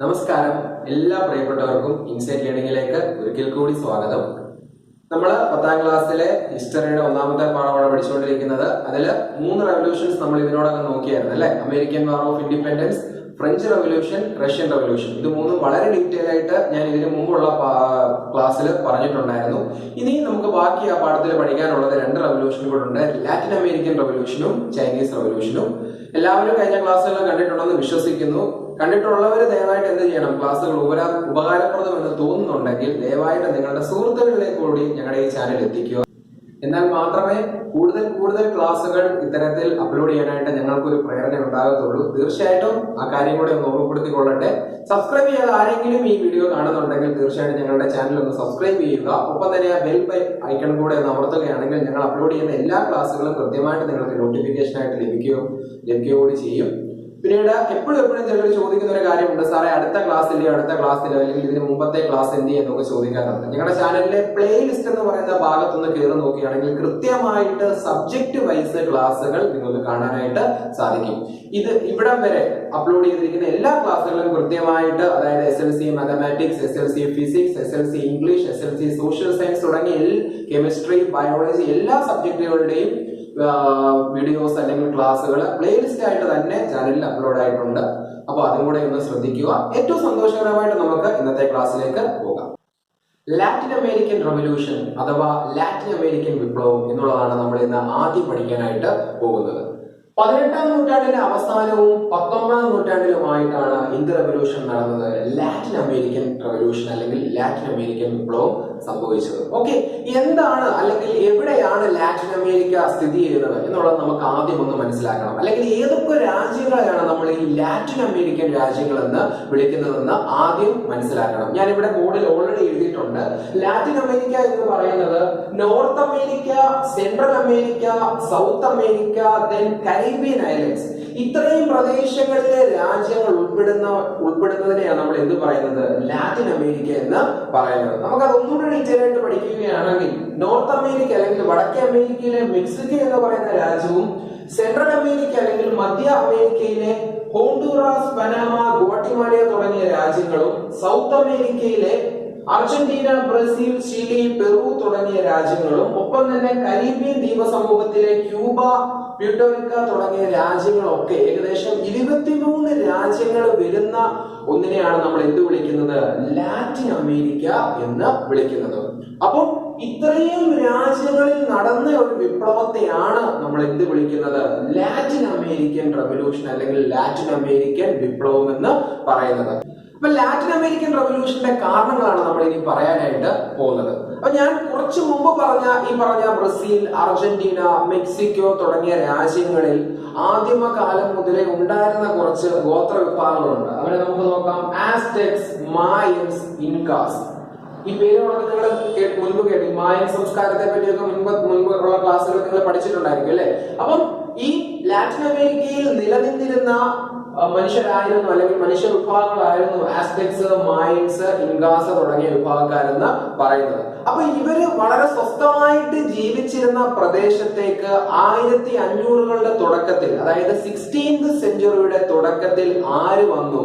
നമസ്കാരം. എല്ലാ പ്രിയപ്പെട്ടവർക്കും ഇൻസൈറ്റ് ലേണിംഗിലേക്ക് ഒരിക്കൽ കൂടി സ്വാഗതം. നമ്മൾ 10ാം ക്ലാസ്സിലെ ഹിസ്റ്ററിയുടെ ഒന്നാമത്തെ പാഠമാണ് പഠിച്ചുകൊണ്ടിരിക്കുന്നത്. അതിൽ 3 റെവല്യൂഷൻസ് നമ്മൾ ഇതിനോടകം നോക്കിയായിരുന്നു അല്ലെ. American war of independence, French revolution, Russian revolution. ഇത് മൂന്നും വളരെ ഡീറ്റെയിൽ ആയിട്ട് ഞാൻ ഇതിനു മുമ്പുള്ള ക്ലാസ്സിൽ പറഞ്ഞിട്ടുണ്ടായിരുന്നു. ഇനി നമുക്ക് ബാക്കി ആ പാഠത്തിൽ പഠിക്കാനുള്ളത് 2 റെവല്യൂഷൻ കൂടെ ഉണ്ട്. ലാറ്റിൻ അമേരിക്കൻ റെവല്യൂഷനും ചൈനീസ് റെവല്യൂഷനും. എല്ലാവരും കഴിഞ്ഞ ക്ലാസ്സുകൾ കണ്ടിട്ടുണ്ടെന്ന് വിശ്വസിക്കുന്നു. കണ്ടിട്ടുള്ളവർ ദയവായിട്ട് എന്ത് ചെയ്യണം, ക്ലാസ്സുകൾ ഉപകാരപ്രദം എന്ന് തോന്നുന്നുണ്ടെങ്കിൽ ദയവായിട്ട് നിങ്ങളുടെ സുഹൃത്തുക്കളിലേക്ക് കൂടി ഞങ്ങളുടെ ഈ ചാനൽ എത്തിക്കുക. എന്നാൽ മാത്രമേ കൂടുതൽ ക്ലാസ്സുകൾ ഇത്തരത്തിൽ അപ്ലോഡ് ചെയ്യാനായിട്ട് ഞങ്ങൾക്കൊരു പ്രേരണ ഉണ്ടാകത്തുള്ളൂ. തീർച്ചയായിട്ടും ആ കാര്യം കൂടെ ഒന്ന് ഓർമ്മപ്പെടുത്തിക്കൊള്ളട്ടെ. സബ്സ്ക്രൈബ് ചെയ്യാതെ ആരെങ്കിലും ഈ വീഡിയോ കാണുന്നുണ്ടെങ്കിൽ തീർച്ചയായിട്ടും ഞങ്ങളുടെ ചാനൽ ഒന്ന് സബ്സ്ക്രൈബ് ചെയ്യുക. ഒപ്പം തന്നെ ആ ബെൽ ഐക്കൺ കൂടെ ഒന്ന് അമർത്തുകയാണെങ്കിൽ ഞങ്ങൾ അപ്ലോഡ് ചെയ്യുന്ന എല്ലാ ക്ലാസ്സുകളും കൃത്യമായിട്ട് നിങ്ങൾക്ക് നോട്ടിഫിക്കേഷൻ ആയിട്ട് ലഭിക്കുകയും ചെയ്യും. പിന്നീട് എപ്പോഴും ചിലർ ചോദിക്കുന്ന ഒരു കാര്യമുണ്ട്, സാറേ അടുത്ത ക്ലാസ്സിലെയോ അല്ലെങ്കിൽ ഇതിന് മുമ്പത്തെ ക്ലാസ് എന്ത് എന്നൊക്കെ ചോദിക്കാറുണ്ട്. ഞങ്ങളുടെ ചാനലിലെ പ്ലേലിസ്റ്റ് എന്ന് പറയുന്ന ഭാഗത്തൊന്ന് കയറി നോക്കുകയാണെങ്കിൽ കൃത്യമായിട്ട് സബ്ജക്ട് വൈസ് ക്ലാസ്സുകൾ നിങ്ങൾക്ക് കാണാനായിട്ട് സാധിക്കും. ഇത് ഇവിടം വരെ അപ്ലോഡ് ചെയ്തിരിക്കുന്ന എല്ലാ ക്ലാസ്സുകളും കൃത്യമായിട്ട്, അതായത് SLC mathematics, SLC physics, SLC English, SLC social science തുടങ്ങിയ കെമിസ്ട്രി, ബയോളജി എല്ലാ സബ്ജക്റ്റുകളുടെയും വീഡിയോസ് അല്ലെങ്കിൽ ക്ലാസ്സുകൾ പ്ലേലിസ്റ്റ് ആയിട്ട് തന്നെ ചാനലിൽ അപ്ലോഡ് ആയിട്ടുണ്ട്. അപ്പൊ അതും കൂടെ ഒന്ന് ശ്രദ്ധിക്കുക. ഏറ്റവും സന്തോഷകരമായിട്ട് നമുക്ക് ഇന്നത്തെ ക്ലാസ്സിലേക്ക് പോകാം. ലാറ്റിൻ അമേരിക്കൻ റെവല്യൂഷൻ അഥവാ ലാറ്റിൻ അമേരിക്കൻ വിപ്ലവം എന്നുള്ളതാണ് നമ്മൾ ഇന്ന് ആദ്യം പഠിക്കാനായിട്ട് പോകുന്നത്. 18ാം നൂറ്റാണ്ടിന്റെ അവസാനവും 19ാം നൂറ്റാണ്ടിലുമായിട്ടാണ് ഇന്ത്യ റെവല്യൂഷൻ നടന്നത്. ലാറ്റിൻ അമേരിക്കൻ റെവല്യൂഷൻ അല്ലെങ്കിൽ ലാറ്റിൻ അമേരിക്കൻ വിപ്ലവം സംഭവിച്ചത്. ഓക്കെ, എന്താണ് അല്ലെങ്കിൽ എവിടെയാണ് ലാറ്റിൻ അമേരിക്ക സ്ഥിതി ചെയ്യുന്നത് എന്നുള്ളത് നമുക്ക് ആദ്യം ഒന്ന് മനസ്സിലാക്കണം. അല്ലെങ്കിൽ ഏതൊക്കെ രാജ്യങ്ങളെയാണ് നമ്മൾ ഈ ലാറ്റിൻ അമേരിക്കൻ രാജ്യങ്ങൾ എന്ന് വിളിക്കുന്നതെന്ന് ആദ്യം മനസ്സിലാക്കണം. ഞാൻ ഇവിടെ ബോർഡിൽ ഓൾറെഡി എഴുതിയിട്ടുണ്ട്. ലാറ്റിൻ അമേരിക്ക എന്ന് പറയുന്നത് north America, central America, south America, then Caribbean islands. ഇത്രയും പ്രദേശങ്ങളിലെ രാജ്യങ്ങൾ ഉൾപ്പെടുന്നതിനെയാണ് നമ്മൾ എന്ത് പറയുന്നത്, ലാറ്റിൻ അമേരിക്ക എന്ന് പറയുന്നത്. നമുക്ക് അതൊന്നുകൂടി ഡീറ്റെയിൽ ആയിട്ട് പഠിക്കുകയാണെങ്കിൽ നോർത്ത് അമേരിക്ക അല്ലെങ്കിൽ വടക്കേ അമേരിക്കയിലെ മെക്സിക്കോ എന്ന് പറയുന്ന രാജ്യവും, സെൻട്രൽ അമേരിക്ക അല്ലെങ്കിൽ മധ്യ അമേരിക്കയിലെ ഹോണ്ടുറാസ്, പനാമ, ഗോട്ടിമാല തുടങ്ങിയ രാജ്യങ്ങളും, സൗത്ത് അമേരിക്കയിലെ അർജന്റീന, ബ്രസീൽ, ചിലി, പെറു തുടങ്ങിയ രാജ്യങ്ങളും, ഒപ്പം തന്നെ കരീബിയൻ ദ്വീപസമൂഹത്തിലെ ക്യൂബ, പ്യൂട്ടോറിക്ക തുടങ്ങിയ രാജ്യങ്ങളൊക്കെ ഏകദേശം 23 രാജ്യങ്ങൾ വരുന്ന ഒന്നിനെയാണ് നമ്മൾ എന്ത് വിളിക്കുന്നത്, ലാറ്റിൻ അമേരിക്ക എന്ന് വിളിക്കുന്നത്. അപ്പം ഇത്രയും രാജ്യങ്ങളിൽ നടന്ന ഒരു വിപ്ലവത്തെയാണ് നമ്മൾ എന്ത് വിളിക്കുന്നത്, ലാറ്റിൻ അമേരിക്കൻ റെവല്യൂഷൻ അല്ലെങ്കിൽ ലാറ്റിൻ അമേരിക്കൻ വിപ്ലവം എന്ന് പറയുന്നത്. അപ്പൊ ലാറ്റിൻ അമേരിക്കൻ റെവല്യൂഷന്റെ കാരണങ്ങളാണ് നമ്മൾ ഇനി പറയാനായിട്ട് പോകുന്നത്. അപ്പൊ ഞാൻ കുറച്ചു മുമ്പ് പറഞ്ഞ ബ്രസീൽ, അർജന്റീന, മെക്സിക്കോ തുടങ്ങിയ രാജ്യങ്ങളിൽ ആദിമകാലം മുതലേ ഉണ്ടായിരുന്ന കുറച്ച് ഗോത്ര വിഭാഗങ്ങളുണ്ട്. അവരെ നമുക്ക് നോക്കാം. ആസ്ടെക്സ്, മായൻസ്, ഇൻകാസ്. ഈ പേരുകളൊക്കെ നിങ്ങൾ മുൻപ് കേട്ടു. മായൻ സംസ്കാരത്തെ പറ്റിയൊക്കെ മുൻപുള്ള ക്ലാസ്സുകൾ നിങ്ങൾ പഠിച്ചിട്ടുണ്ടായിരിക്കും അല്ലെ. അപ്പം ഈ ലാറ്റിൻ അമേരിക്കയിൽ നിലനിന്നിരുന്ന മനുഷ്യരായിരുന്നു അല്ലെങ്കിൽ മനുഷ്യ വിഭാഗങ്ങളായിരുന്നു ആസ്ടെക്സ്, മായൻസ്, ഇൻകാസ് തുടങ്ങിയ വിഭാഗക്കാരെന്ന് പറയുന്നത്. അപ്പൊ ഇവര് വളരെ സ്വസ്ഥമായിട്ട് ജീവിച്ചിരുന്ന പ്രദേശത്തേക്ക് 1500കളുടെ തുടക്കത്തിൽ, അതായത് 16th സെഞ്ചുറിയുടെ തുടക്കത്തിൽ ആര് വന്നു,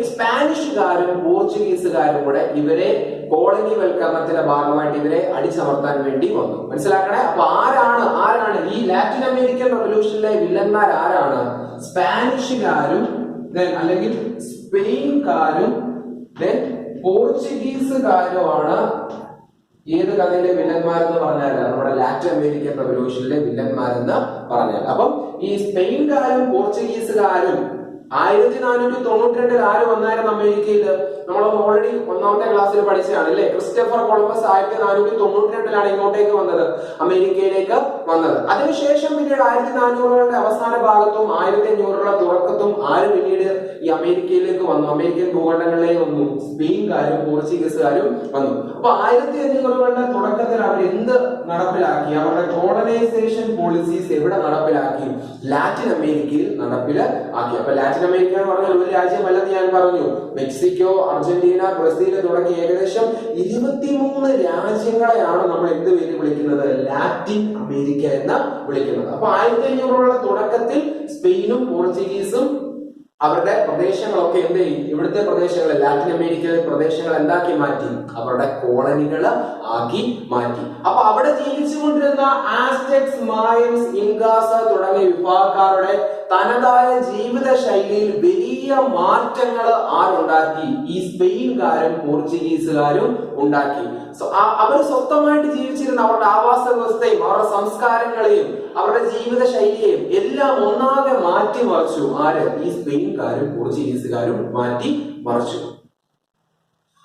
സ്പാനിഷുകാരും പോർച്ചുഗീസുകാരും കൂടെ ഇവരെ കോളനി വൽക്കരണത്തിന്റെ ഭാഗമായിട്ട് ഇവരെ അടിച്ചമർത്താൻ വേണ്ടി വന്നു. മനസ്സിലാക്കണേ. അപ്പൊ ആരാണ് ഈ ലാറ്റിൻ അമേരിക്കൻ റെവല്യൂഷനിലെ വില്ലന്മാർ ആരാണ്? സ്പാനിഷുകാരും അല്ലെങ്കിൽ സ്പെയിൻകാരും പോർച്ചുഗീസുകാരുമാണ് ഏത് കഥയിലെ വില്ലന്മാരെന്ന് പറഞ്ഞാൽ നമ്മുടെ ലാറ്റിൻ അമേരിക്കൻ റെവല്യൂഷനിലെ വില്ലന്മാരെന്ന് പറഞ്ഞാൽ. അപ്പം ഈ സ്പെയിൻകാരും പോർച്ചുഗീസുകാരും 1492 ആര് വന്നായിരുന്നു അമേരിക്കയിൽ? നമ്മൾ ഓൾറെഡി ഒന്നാമത്തെ ക്ലാസ്സിൽ പഠിച്ചതാണ് അല്ലേ. ക്രിസ്റ്റഫർ കൊളംബസ് 1492 ഇങ്ങോട്ടേക്ക് വന്നത്, അമേരിക്കയിലേക്ക് വന്നത്. അതിനുശേഷം പിന്നീട് 1400കളുടെ അവസാന ഭാഗത്തും 1500കളുടെ തുടക്കത്തും ആര് പിന്നീട് ഈ അമേരിക്കയിലേക്ക് വന്നു, അമേരിക്കൻ ഭൂഖണ്ഡങ്ങളിലേക്ക് വന്നു? സ്പെയിൻകാരും പോർച്ചുഗീസുകാരും വന്നു. അപ്പൊ 1500കളുടെ തുടക്കത്തിൽ അവർ എന്ത് നടപ്പിലാക്കി? അവരുടെ കോളനൈസേഷൻ പോളിസീസ് എവിടെ നടപ്പിലാക്കി? ലാറ്റിൻ അമേരിക്കയിൽ നടപ്പിലാക്കി. അപ്പൊ ലാറ്റിൻ അമേരിക്ക എന്ന് പറഞ്ഞാൽ ഒരു രാജ്യമല്ലെന്ന് ഞാൻ പറഞ്ഞു. മെക്സിക്കോ, അർജന്റീന, ബ്രസീൽ തുടങ്ങിയ ഏകദേശം 23 രാജ്യങ്ങളെയാണ് നമ്മൾ എന്ത് പേര് വിളിക്കുന്നത്, ലാറ്റിൻ അമേരിക്ക എന്ന് വിളിക്കുന്നത്. അപ്പൊ 1500കളുടെ തുടക്കത്തിൽ സ്പെയിനും പോർച്ചുഗീസും അവരുടെ പ്രദേശങ്ങളൊക്കെ എന്ത് ചെയ്യും? ഇവിടുത്തെ പ്രദേശങ്ങൾ, ലാറ്റിൻ അമേരിക്കയിലെ പ്രദേശങ്ങൾ എന്താക്കി മാറ്റി? അവരുടെ കോളനികൾ ആക്കി മാറ്റി. അപ്പൊ അവിടെ ജീവിച്ചുകൊണ്ടിരുന്ന ആസ്ടെക്സ്, മായൻസ്, ഇൻകാസ് തുടങ്ങിയ വിഭാഗക്കാരുടെ തനതായ ജീവിത ശൈലിയിൽ വലിയ മാറ്റങ്ങൾ ആരുണ്ടാക്കി? ഈ സ്പെയിൻകാരും പോർച്ചുഗീസുകാരും ഉണ്ടാക്കി. അവർ സ്വന്തമായിട്ട് ജീവിച്ചിരുന്ന അവരുടെ ആവാസ വ്യവസ്ഥയും അവരുടെ സംസ്കാരങ്ങളെയും അവരുടെ ജീവിത ശൈലിയെയും എല്ലാം ഒന്നാകെ മാറ്റിമറിച്ചു. ആര്? ഈ സ്പെയിൻകാരും പോർച്ചുഗീസുകാരും മാറ്റി മറിച്ചു.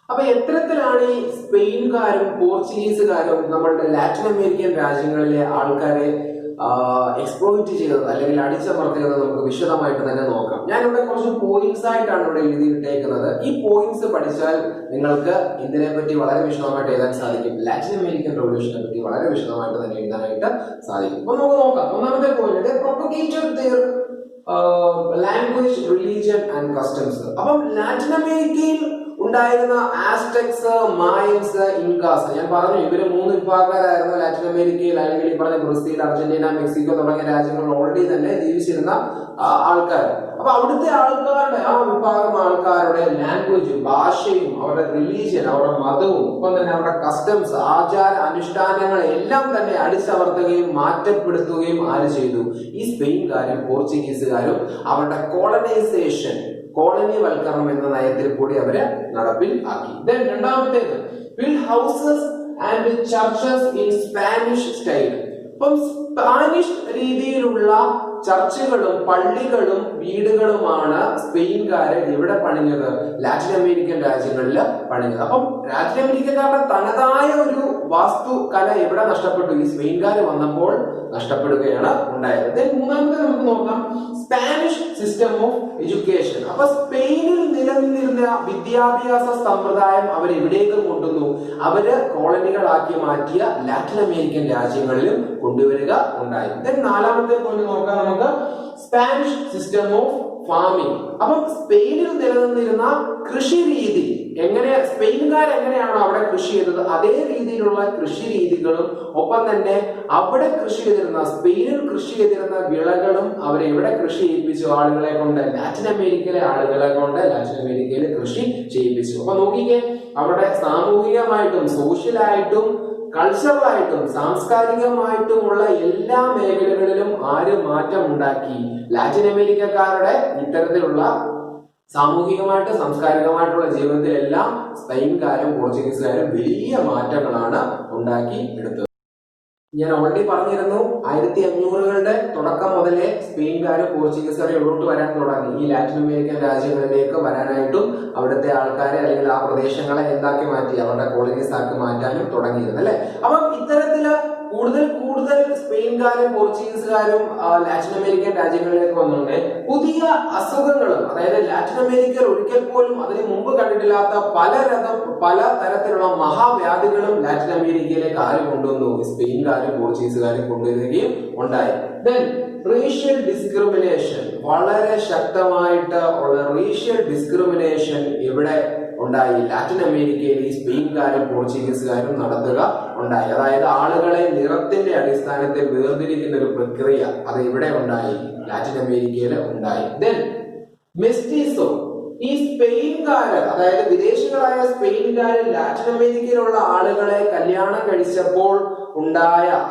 അപ്പൊ എത്തരത്തിലാണ് ഈ സ്പെയിൻകാരും പോർച്ചുഗീസുകാരും നമ്മളുടെ ലാറ്റിൻ അമേരിക്കൻ രാജ്യങ്ങളിലെ ആൾക്കാരെ എക്സ്പ്ലോയിറ്റ് ചെയ്തത് അല്ലെങ്കിൽ അടിച്ചമർത്തിയത് നമുക്ക് വിശദമായിട്ട് തന്നെ നോക്കാം. ഞാനിവിടെ കുറച്ച് പോയിന്റ്സ് ആയിട്ടാണ് ഇവിടെ എഴുതിയിട്ടേക്കുന്നത്. ഈ പോയിന്റ്സ് പഠിച്ചാൽ നിങ്ങൾക്ക് ഇതിനെ പറ്റി വളരെ വിശദമായിട്ട് എഴുതാൻ സാധിക്കും. ലാറ്റിൻ അമേരിക്കൻ റവല്യൂഷനെ പറ്റി വളരെ വിശദമായിട്ട് തന്നെ എഴുതാനായിട്ട് സാധിക്കും. അപ്പൊ നമുക്ക് നോക്കാം. ഒന്നാമത്തെ point, propagated their language, religion and customs. അപ്പം ലാറ്റിൻ അമേരിക്കയിൽ ഉണ്ടായിരുന്ന ആസ്ടെക്സ്, മായൻസ്, ഇൻകാസ്, ഞാൻ പറഞ്ഞു ഇവര് 3 വിഭാഗക്കാരായിരുന്നു ലാറ്റിൻ അമേരിക്കയിൽ, അല്ലെങ്കിൽ ഈ പറഞ്ഞ ബ്രസീൽ, അർജന്റീന, മെക്സിക്കോ തുടങ്ങിയ രാജ്യങ്ങളിൽ ഓൾറെഡി തന്നെ ജീവിച്ചിരുന്ന ആൾക്കാർ. അപ്പൊ അവിടുത്തെ ആൾക്കാരുടെ ആ വിഭാഗം ആൾക്കാരുടെ ലാംഗ്വേജും ഭാഷയും അവരുടെ റിലീജിയൻ, അവരുടെ മതവും ഒപ്പം തന്നെ അവരുടെ കസ്റ്റംസ്, ആചാര അനുഷ്ഠാനങ്ങൾ എല്ലാം തന്നെ അടിച്ചമർത്തുകയും മാറ്റപ്പെടുത്തുകയും ആര് ചെയ്തു? ഈ സ്പെയിൻകാരും പോർച്ചുഗീസുകാരും അവരുടെ കോളനൈസേഷൻ, കോളനിവൽക്കരണം എന്ന നയത്തിൽ കൂടി അവര് നടപ്പിൽ ആക്കി. രണ്ടാമത്തേത്, build houses and churches in Spanish style. അപ്പം സ്പാനിഷ് രീതിയിലുള്ള ചർച്ചുകളും പള്ളികളും വീടുകളുമാണ് സ്പെയിൻകാര് ഇവിടെ പണിഞ്ഞത്? ലാറ്റിൻ അമേരിക്കൻ രാജ്യങ്ങളിൽ പണിഞ്ഞത്. അപ്പം ലാറ്റിൻ അമേരിക്കക്കാരുടെ തനതായ ഒരു വാസ്തുകല എവിടെ നഷ്ടപ്പെട്ടു? ഈ സ്പെയിൻകാര് വന്നപ്പോൾ നഷ്ടപ്പെടുകയാണ് ഉണ്ടായത്. മൂന്നാമത്തെ നമുക്ക് നോക്കാം, സ്പാനിഷ് സിസ്റ്റം ഓഫ് എഡ്യൂക്കേഷൻ. അപ്പൊ സ്പെയിനിൽ നിലനിന്നിരുന്ന വിദ്യാഭ്യാസ സമ്പ്രദായം അവർ എവിടേക്ക് കൊണ്ടുവന്നു? അവര് കോളനികളാക്കി മാറ്റിയ ലാറ്റിൻ അമേരിക്കൻ രാജ്യങ്ങളിലും കൊണ്ടുവരിക ഉണ്ടായി. നാലാമത്തെ പോയിന്റ് നോക്കാം നമുക്ക്, സ്പാനിഷ് സിസ്റ്റം ഓഫ് ഫാമിംഗ്. അപ്പം സ്പെയിനിൽ നിലനിന്നിരുന്ന കൃഷി രീതി എങ്ങനെ, സ്പെയിൻകാർ എങ്ങനെയാണോ അവിടെ കൃഷി ചെയ്തത് അതേ രീതിയിലുള്ള കൃഷി രീതികളും ഒപ്പം തന്നെ അവിടെ കൃഷി ചെയ്തിരുന്ന, സ്പെയിനിൽ കൃഷി ചെയ്തിരുന്ന വിളകളും അവരെ എവിടെ കൃഷി ചെയ്യിപ്പിച്ചു? ആളുകളെ കൊണ്ട്, ലാറ്റിൻ അമേരിക്കയിലെ ആളുകളെ കൊണ്ട് ലാറ്റിൻ അമേരിക്കയിൽ കൃഷി ചെയ്യിപ്പിച്ചു. അപ്പൊ നോക്കിക്കേ, അവിടെ സാമൂഹികമായിട്ടും സോഷ്യലായിട്ടും കൾച്ചറലായിട്ടും സാംസ്കാരികമായിട്ടുമുള്ള എല്ലാ മേഖലകളിലും ആര് മാറ്റം ഉണ്ടാക്കി? ലാറ്റിൻ അമേരിക്കക്കാരുടെ ഇത്തരത്തിലുള്ള സാമൂഹികമായിട്ട് സാംസ്കാരികമായിട്ടുള്ള ജീവിതത്തിലെല്ലാം സ്പെയിൻകാരും പോർച്ചുഗീസുകാരും വലിയ മാറ്റങ്ങളാണ് ഉണ്ടാക്കി എടുത്തത്. ഞാൻ ഓൾറെഡി പറഞ്ഞിരുന്നു, 1500കളുടെ തുടക്കം മുതലേ സ്പെയിൻകാരും പോർച്ചുഗീസുകാരും ഇവിടോട്ട് വരാൻ തുടങ്ങി. ഈ ലാറ്റിൻ അമേരിക്കൻ രാജ്യങ്ങളിലേക്ക് വരാനായിട്ടും അവിടുത്തെ ആൾക്കാരെ അല്ലെങ്കിൽ ആ പ്രദേശങ്ങളെ എന്താക്കി മാറ്റി? അവരുടെ കോളനീസ് ആക്കി മാറ്റാനും തുടങ്ങിയിരുന്നു അല്ലെ. അപ്പം ഇത്തരത്തില് കൂടുതൽ സ്പെയിൻകാരും പോർച്ചുഗീസുകാരും ലാറ്റിൻ അമേരിക്കൻ രാജ്യങ്ങളിലേക്ക് വന്നുകൊണ്ട് പുതിയ അസുഖങ്ങളും, അതായത് ലാറ്റിൻ അമേരിക്കയിൽ ഒരിക്കൽ പോലും അതിന് മുമ്പ് കണ്ടിട്ടില്ലാത്ത പല തരത്തിലുള്ള മഹാവ്യാധികളും ലാറ്റിൻ അമേരിക്കയിലേക്ക് ആര് കൊണ്ടുവന്നു? സ്പെയിൻകാരും പോർച്ചുഗീസുകാരും കൊണ്ടുവരികയും ഉണ്ടായി. റേഷ്യൽ ഡിസ്ക്രിമിനേഷൻ, വളരെ ശക്തമായിട്ട് ഉള്ള റേഷ്യൽ ഡിസ്ക്രിമിനേഷൻ ഇവിടെ ഉണ്ടായി. ലാറ്റിൻ അമേരിക്കയിൽ ഈ സ്പെയിൻകാരും പോർച്ചുഗീസുകാരും നടത്തുക ഉണ്ടായി. അതായത് ആളുകളെ നിറത്തിന്റെ അടിസ്ഥാനത്തിൽ വേർതിരിക്കുന്ന ഒരു പ്രക്രിയ അത് ഇവിടെ ഉണ്ടായി, ലാറ്റിൻ അമേരിക്കയിൽ ഉണ്ടായി. മെസ്റ്റിസോ, ഈ സ്പെയിൻകാര്, അതായത് വിദേശികളായ സ്പെയിൻകാര് ലാറ്റിൻ അമേരിക്കയിലുള്ള ആളുകളെ കല്യാണം കഴിച്ചപ്പോൾ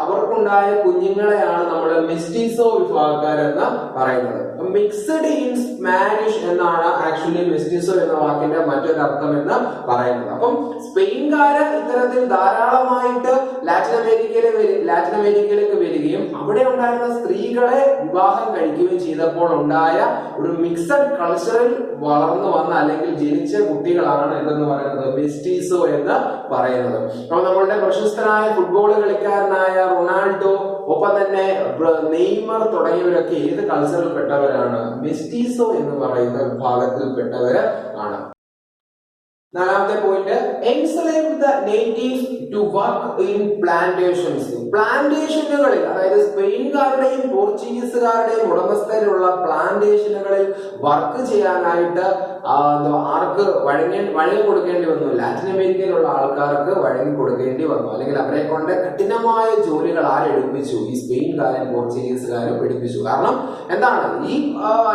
അവർക്കുണ്ടായ കുഞ്ഞുങ്ങളെയാണ് നമ്മൾ മെസ്റ്റിസോ വിഭാഗക്കാരെന്ന് പറയുന്നത്. മിക്സഡ് ഇൻ സ്പാനിഷ് എന്നാണ് ആക്ച്വലി മെസ്റ്റിസോ എന്ന വാക്കിന്റെ മറ്റൊരു അർത്ഥം എന്ന് പറയുന്നത്. അപ്പം സ്പെയിൻകാര് ഇത്തരത്തിൽ ധാരാളമായിട്ട് ലാറ്റിൻ അമേരിക്കയിലേക്ക് വരികയും അവിടെ ഉണ്ടായിരുന്ന സ്ത്രീകളെ വിവാഹം കഴിക്കുകയും ചെയ്തപ്പോൾ ഉണ്ടായ ഒരു മിക്സഡ് കൾച്ചറിൽ വളർന്നു വന്ന അല്ലെങ്കിൽ ജനിച്ച കുട്ടികളാണ് എന്തെന്ന് പറയുന്നത്? മെസ്റ്റിസോ എന്ന് പറയുന്നത്. അപ്പൊ നമ്മളുടെ പ്രശസ്തനായ ഫുട്ബോൾ കളിക്കാരനായ റൊണാൾഡോ, ഒപ്പം തന്നെ നെയ്മർ തുടങ്ങിയവരൊക്കെ ഏത് കൾച്ചറിൽ പെട്ടവരാണ്? മെസ്റ്റിസോ എന്ന് പറയുന്ന വിഭാഗത്തിൽ പെട്ടവര് ആണ്. നാലാമത്തെ point, enslave the natives to work in plantations. പ്ലാന്റേഷനുകളിൽ, അതായത് സ്പെയിൻകാരുടെയും പോർച്ചുഗീസുകാരുടെയും ഉടമസ്ഥയിലുള്ള പ്ലാന്റേഷനുകളിൽ വർക്ക് ചെയ്യാനായിട്ട് ആർക്ക് വഴങ്ങി കൊടുക്കേണ്ടി വന്നു, ലാറ്റിൻ അമേരിക്കയിലുള്ള ആൾക്കാർക്ക് വഴങ്ങി കൊടുക്കേണ്ടി വന്നു. അല്ലെങ്കിൽ അവരെ കൊണ്ട് കഠിനമായ ജോലികൾ ആരെടുപ്പിച്ചു? ഈ സ്പെയിൻകാരും പോർച്ചുഗീസുകാരും എടുപ്പിച്ചു. കാരണം എന്താണ്, ഈ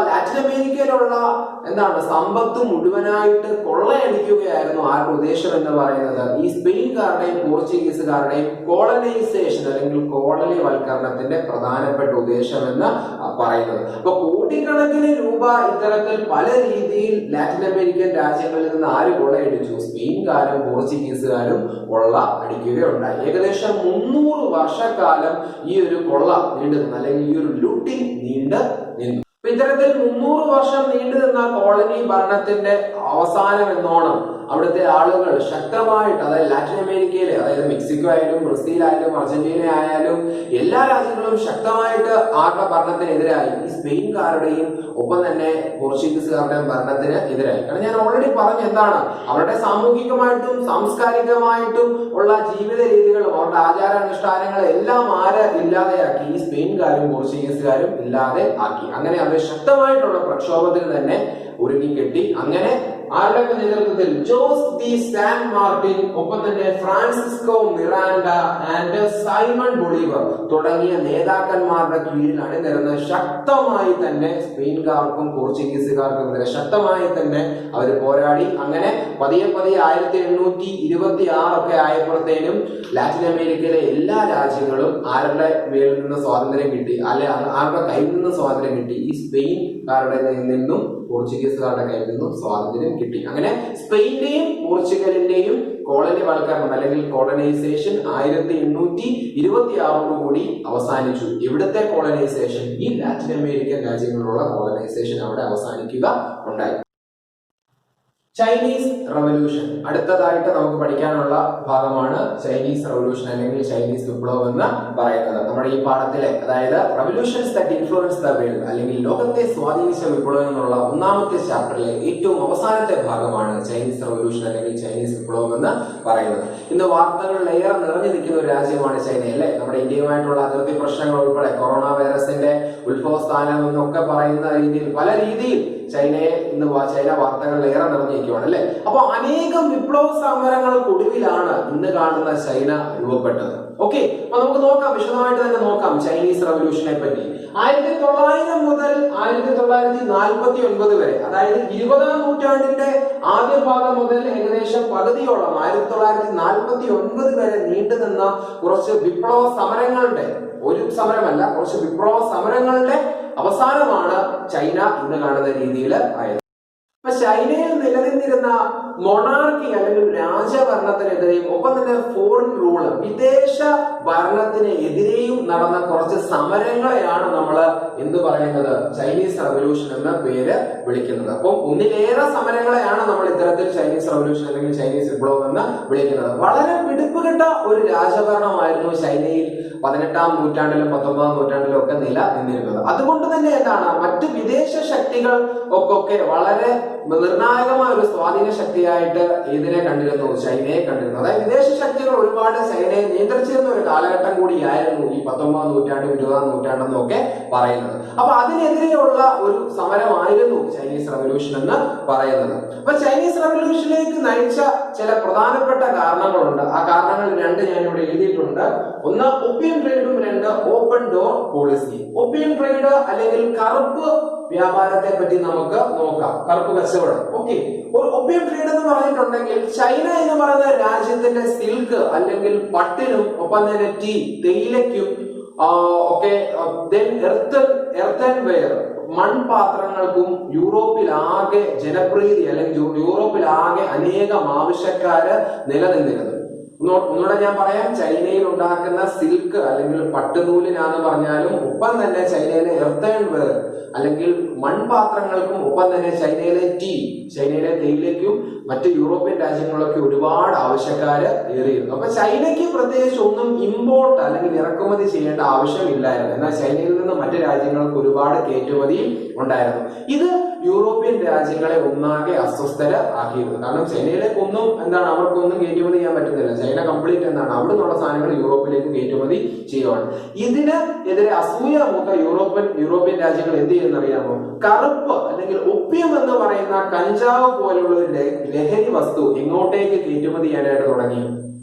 ലാറ്റിൻ അമേരിക്കയിലുള്ള സമ്പത്ത് മുഴുവനായിട്ട് കൊള്ളയടിക്കുകയായിരുന്നു ആരുടെ ഉദ്ദേശം എന്ന് പറയുന്നത്? ഈ സ്പെയിൻകാരുടെയും പോർച്ചുഗീസുകാരുടെയും കോളനൈസേഷൻ അല്ലെങ്കിൽ കോളനി വൽക്കരണത്തിന്റെ പ്രധാനപ്പെട്ട ഉദ്ദേശം എന്ന് പറയുന്നത്. അപ്പൊ കോടിക്കണക്കിന് രൂപ ഇത്തരത്തിൽ പല രീതിയിൽ ലാറ്റിൻ അമേരിക്കൻ രാജ്യങ്ങളിൽ നിന്ന് ആര് കൊള്ളയടിച്ചു? സ്പെയിൻകാരും പോർച്ചുഗീസുകാരും കൊള്ള അടിക്കുകയുണ്ടായി. ഏകദേശം 300 വർഷക്കാലം ഈ ഒരു കൊള്ള നീണ്ടു നിന്നു, അല്ലെങ്കിൽ ഈ ഒരു ലൂട്ടിംഗ് നീണ്ടു നിന്നു. ഇത്തരത്തിൽ 300 വർഷം നീണ്ടു നിന്ന കോളനി ഭരണത്തിന്റെ അവസാനം എന്നോണം അവിടുത്തെ ആളുകൾ ശക്തമായിട്ട്, അതായത് ലാറ്റിൻ അമേരിക്കയിലെ, അതായത് മെക്സിക്കോ ആയാലും ബ്രസീൽ ആയാലും അർജന്റീന ആയാലും എല്ലാ രാജ്യങ്ങളും ശക്തമായിട്ട് ആരുടെ ഭരണത്തിനെതിരായി? ഈ സ്പെയിൻകാരുടെയും ഒപ്പം തന്നെ പോർച്ചുഗീസുകാരുടെയും ഭരണത്തിന് എതിരായി. കാരണം ഞാൻ ഓൾറെഡി പറഞ്ഞു എന്താണ്, അവരുടെ സാമൂഹികമായിട്ടും സാംസ്കാരികമായിട്ടും ഉള്ള ജീവിത രീതികളും അവരുടെ ആചാരാനുഷ്ഠാനങ്ങളും എല്ലാം ഇല്ലാതെയാക്കി. ഈ സ്പെയിൻകാരും പോർച്ചുഗീസുകാരും ഇല്ലാതെ ആക്കി. അങ്ങനെ അവർ ശക്തമായിട്ടുള്ള പ്രക്ഷോഭത്തിന് തന്നെ ഒരുങ്ങിക്കെട്ടി. അങ്ങനെ ആരുടെ നേതൃത്വത്തിൽ? ജോസ് ഡി സാൻ മാർട്ടിൻ, ഒപ്പം തന്നെ Francisco Miranda and Simon Bolivar തുടങ്ങിയ നേതാക്കന്മാരുടെ കീഴിൽ അണിനിരന്ന് ശക്തമായി തന്നെ സ്പെയിൻകാർക്കും പോർച്ചുഗീസുകാർക്കും എതിരെ ശക്തമായി തന്നെ അവർ പോരാടി. അങ്ങനെ പതിയെ 1826 ഒക്കെ ആയപ്പോഴത്തേനും ലാറ്റിൻ അമേരിക്കയിലെ എല്ലാ രാജ്യങ്ങളും ആരുടെ മേലിൽ നിന്ന് സ്വാതന്ത്ര്യം കിട്ടി, അല്ലെ ആരുടെ കയ്യിൽ നിന്ന് സ്വാതന്ത്ര്യം കിട്ടി? ഈ സ്പെയിൻകാരുടെ നിന്നും പോർച്ചുഗീസുകാരുടെ കയ്യിൽ നിന്നും സ്വാതന്ത്ര്യം കിട്ടി. അങ്ങനെ സ്പെയിന്റെയും പോർച്ചുഗലിന്റെയും കോളനി വൽക്കരണം അല്ലെങ്കിൽ കോളനൈസേഷൻ 1826 കൂടി അവസാനിച്ചു. ഇവിടുത്തെ കോളനൈസേഷൻ, ഈ ലാറ്റിൻ അമേരിക്കൻ രാജ്യങ്ങളിലുള്ള കോളനൈസേഷൻ അവിടെ അവസാനിക്കുക ഉണ്ടായി. ചൈനീസ് റവല്യൂഷൻ അടുത്തതായിട്ട് നമുക്ക് പഠിക്കാനുള്ള ഭാഗമാണ്. ചൈനീസ് റവല്യൂഷൻ അല്ലെങ്കിൽ ചൈനീസ് വിപ്ലവം എന്ന് പറയുന്നത് നമ്മുടെ ഈ പാഠത്തിലെ, അതായത് revolutions that influence the world അല്ലെങ്കിൽ ലോകത്തെ സ്വാധീനിച്ച വിപ്ലവം എന്നുള്ള 1ാമത്തെ ചാപ്റ്ററിലെ ഏറ്റവും അവസാനത്തെ ഭാഗമാണ് ചൈനീസ് റവല്യൂഷൻ അല്ലെങ്കിൽ ചൈനീസ് വിപ്ലവം എന്ന് പറയുന്നത്. ഇന്ന് വാർത്തകളിൽ ഏറെ നിറഞ്ഞു നിൽക്കുന്ന ഒരു രാജ്യമാണ് ചൈന, അല്ലെ? നമ്മുടെ ഇന്ത്യയുമായിട്ടുള്ള അതിർത്തി പ്രശ്നങ്ങൾ ഉൾപ്പെടെ കൊറോണ വൈറസിന്റെ ഉത്ഭവസ്ഥാനം എന്നൊക്കെ പറയുന്ന രീതിയിൽ പല രീതിയിൽ ചൈനയെ ഇന്ന് ചൈന വാർത്തകളിൽ ഏറെ നിറഞ്ഞിരിക്കുകയാണ്, അല്ലെ? അപ്പൊ അനേകം വിപ്ലവ സമരങ്ങൾക്കൊടുവിലാണ് ഇന്ന് കാണുന്ന ചൈന രൂപപ്പെട്ടത്. ഓക്കെ, അപ്പൊ നമുക്ക് നോക്കാം, വിശദമായിട്ട് തന്നെ നോക്കാം ചൈനീസ് റവല്യൂഷനെ പറ്റി. 1900 മുതൽ 1949 വരെ, അതായത് 20ാം നൂറ്റാണ്ടിന്റെ ആദ്യ ഭാഗം മുതൽ ഏകദേശം പകുതിയോളം 1949 വരെ നീണ്ടുനിന്ന കുറച്ച് വിപ്ലവ സമരങ്ങളുടെ, ഒരു സമരമല്ല കുറച്ച് വിപ്ലവ സമരങ്ങളുടെ അവസാനമാണ് ചൈന ഇന്ന് കാണുന്ന രീതിയിൽ ആയത്. അപ്പൊ ചൈനയിൽ നിലനിന്നിരുന്ന മൊണാർക്കി അല്ലെങ്കിൽ രാജഭരണത്തിനെതിരെയും ഒപ്പം തന്നെ ഫോറിൻ റൂൾ വിദേശ ഭരണത്തിന് എതിരെയും നടന്ന കുറച്ച് സമരങ്ങളെയാണ് നമ്മൾ എന്ത് പറയുന്നത്? ചൈനീസ് റവല്യൂഷൻ എന്ന പേര് വിളിക്കുന്നത്. അപ്പം ഒന്നിലേറെ സമരങ്ങളെയാണ് നമ്മൾ ഇത്തരത്തിൽ ചൈനീസ് റവല്യൂഷൻ അല്ലെങ്കിൽ ചൈനീസ് വിപ്ലവം എന്ന് വിളിക്കുന്നത്. വളരെ പിടിപ്പുകെട്ട ഒരു രാജഭരണമായിരുന്നു ചൈനയിൽ 18ാം നൂറ്റാണ്ടിലും 19ാം നൂറ്റാണ്ടിലും ഒക്കെ നിലനിന്നിരുന്നത്. അതുകൊണ്ട് തന്നെ എന്താണ്, മറ്റ് വിദേശ ശക്തികൾ ഒക്കെ വളരെ നിർണായകമായ ഒരു സ്വാധീന ശക്തിയായിട്ട് ഇതിനെ കണ്ടിരുന്നു, ചൈനയെ കണ്ടിരുന്നു. അതായത് വിദേശ ശക്തികൾ ഒരുപാട് ചൈനയെ നിയന്ത്രിച്ചിരുന്ന ഒരു കാലഘട്ടം കൂടിയായിരുന്നു ഈ 19ാം നൂറ്റാണ്ടും 20ാം നൂറ്റാണ്ടെന്നും ഒക്കെ പറയുന്നത്. അപ്പൊ അതിനെതിരെയുള്ള ഒരു സമരമായിരുന്നു ചൈനീസ് റവല്യൂഷൻ എന്ന് പറയുന്നത്. അപ്പൊ ചൈനീസ് റവല്യൂഷനിലേക്ക് നയിച്ച ചില പ്രധാനപ്പെട്ട കാരണങ്ങളുണ്ട്. ആ കാരണങ്ങൾ 2 ഞാൻ ഇവിടെ എഴുതിയിട്ടുണ്ട്. ഒന്ന് ഒപ്പിയം ട്രേഡും, 2 open door policy. Opium trade അല്ലെങ്കിൽ കറുപ്പ് വ്യാപാരത്തെ പറ്റി നമുക്ക് നോക്കാം. കറുപ്പ് കച്ചവടം. ഓക്കെ, ഒപ്പിയം ട്രേഡ് എന്ന് പറഞ്ഞിട്ടുണ്ടെങ്കിൽ ചൈന എന്ന് പറയുന്ന രാജ്യത്തിന്റെ സിൽക്ക് അല്ലെങ്കിൽ പട്ടിനും ഒപ്പം തന്നെ ടീ, തേയിലയ്ക്കും ഒക്കെ എർത്തൻ വെയർ മൺപാത്രങ്ങൾക്കും യൂറോപ്പിലാകെ ജനപ്രീതി അല്ലെങ്കിൽ യൂറോപ്പിലാകെ അനേകം ആവശ്യക്കാര് നിലനിന്നിരുന്നു. ഒന്നുകൂടെ ഞാൻ പറയാം, ചൈനയിൽ ഉണ്ടാക്കുന്ന സിൽക്ക് അല്ലെങ്കിൽ പട്ടുനൂലിനാന്ന് പറഞ്ഞാലും ഒപ്പം തന്നെ ചൈനയിലെ എർത്തൻ വെയർ അല്ലെങ്കിൽ മൺപാത്രങ്ങൾക്കും ഒപ്പം തന്നെ ചൈനയിലെ ടീ, ചൈനയിലെ തേയിലയ്ക്കും മറ്റ് യൂറോപ്യൻ രാജ്യങ്ങളിലൊക്കെ ഒരുപാട് ആവശ്യക്കാര് ഏറിയിരുന്നു. അപ്പൊ ചൈനയ്ക്ക് പ്രത്യേകിച്ച് ഒന്നും ഇമ്പോർട്ട് അല്ലെങ്കിൽ ഇറക്കുമതി ചെയ്യേണ്ട ആവശ്യമില്ലായിരുന്നു. എന്നാൽ ചൈനയിൽ നിന്ന് മറ്റ് രാജ്യങ്ങൾക്ക് ഒരുപാട് കയറ്റുമതി ഉണ്ടായിരുന്നു. ഇത് യൂറോപ്യൻ രാജ്യങ്ങളെ ഒന്നാകെ അസ്വസ്ഥര ആക്കിയിരുന്നു. കാരണം ചൈനയിലേക്ക് ഒന്നും അവർക്കൊന്നും കയറ്റുമതി ചെയ്യാൻ പറ്റുന്നില്ല. ചൈന കംപ്ലീറ്റ് അവിടെ നിന്നുള്ള സാധനങ്ങൾ യൂറോപ്പിലേക്ക് കയറ്റുമതി ചെയ്യുവാണ്. ഇതിന് എതിരെ അസൂയ മൂത്ത യൂറോപ്യൻ രാജ്യങ്ങൾ എന്ത് ചെയ്യുന്നറിയാമോ? കറുപ്പ് അല്ലെങ്കിൽ ഒപ്പിയം എന്ന് പറയുന്ന കഞ്ചാവ് പോലുള്ള ഒരു ലഹരി വസ്തു എങ്ങോട്ടേക്ക് കയറ്റുമതി ചെയ്യാനായിട്ട് തുടങ്ങി?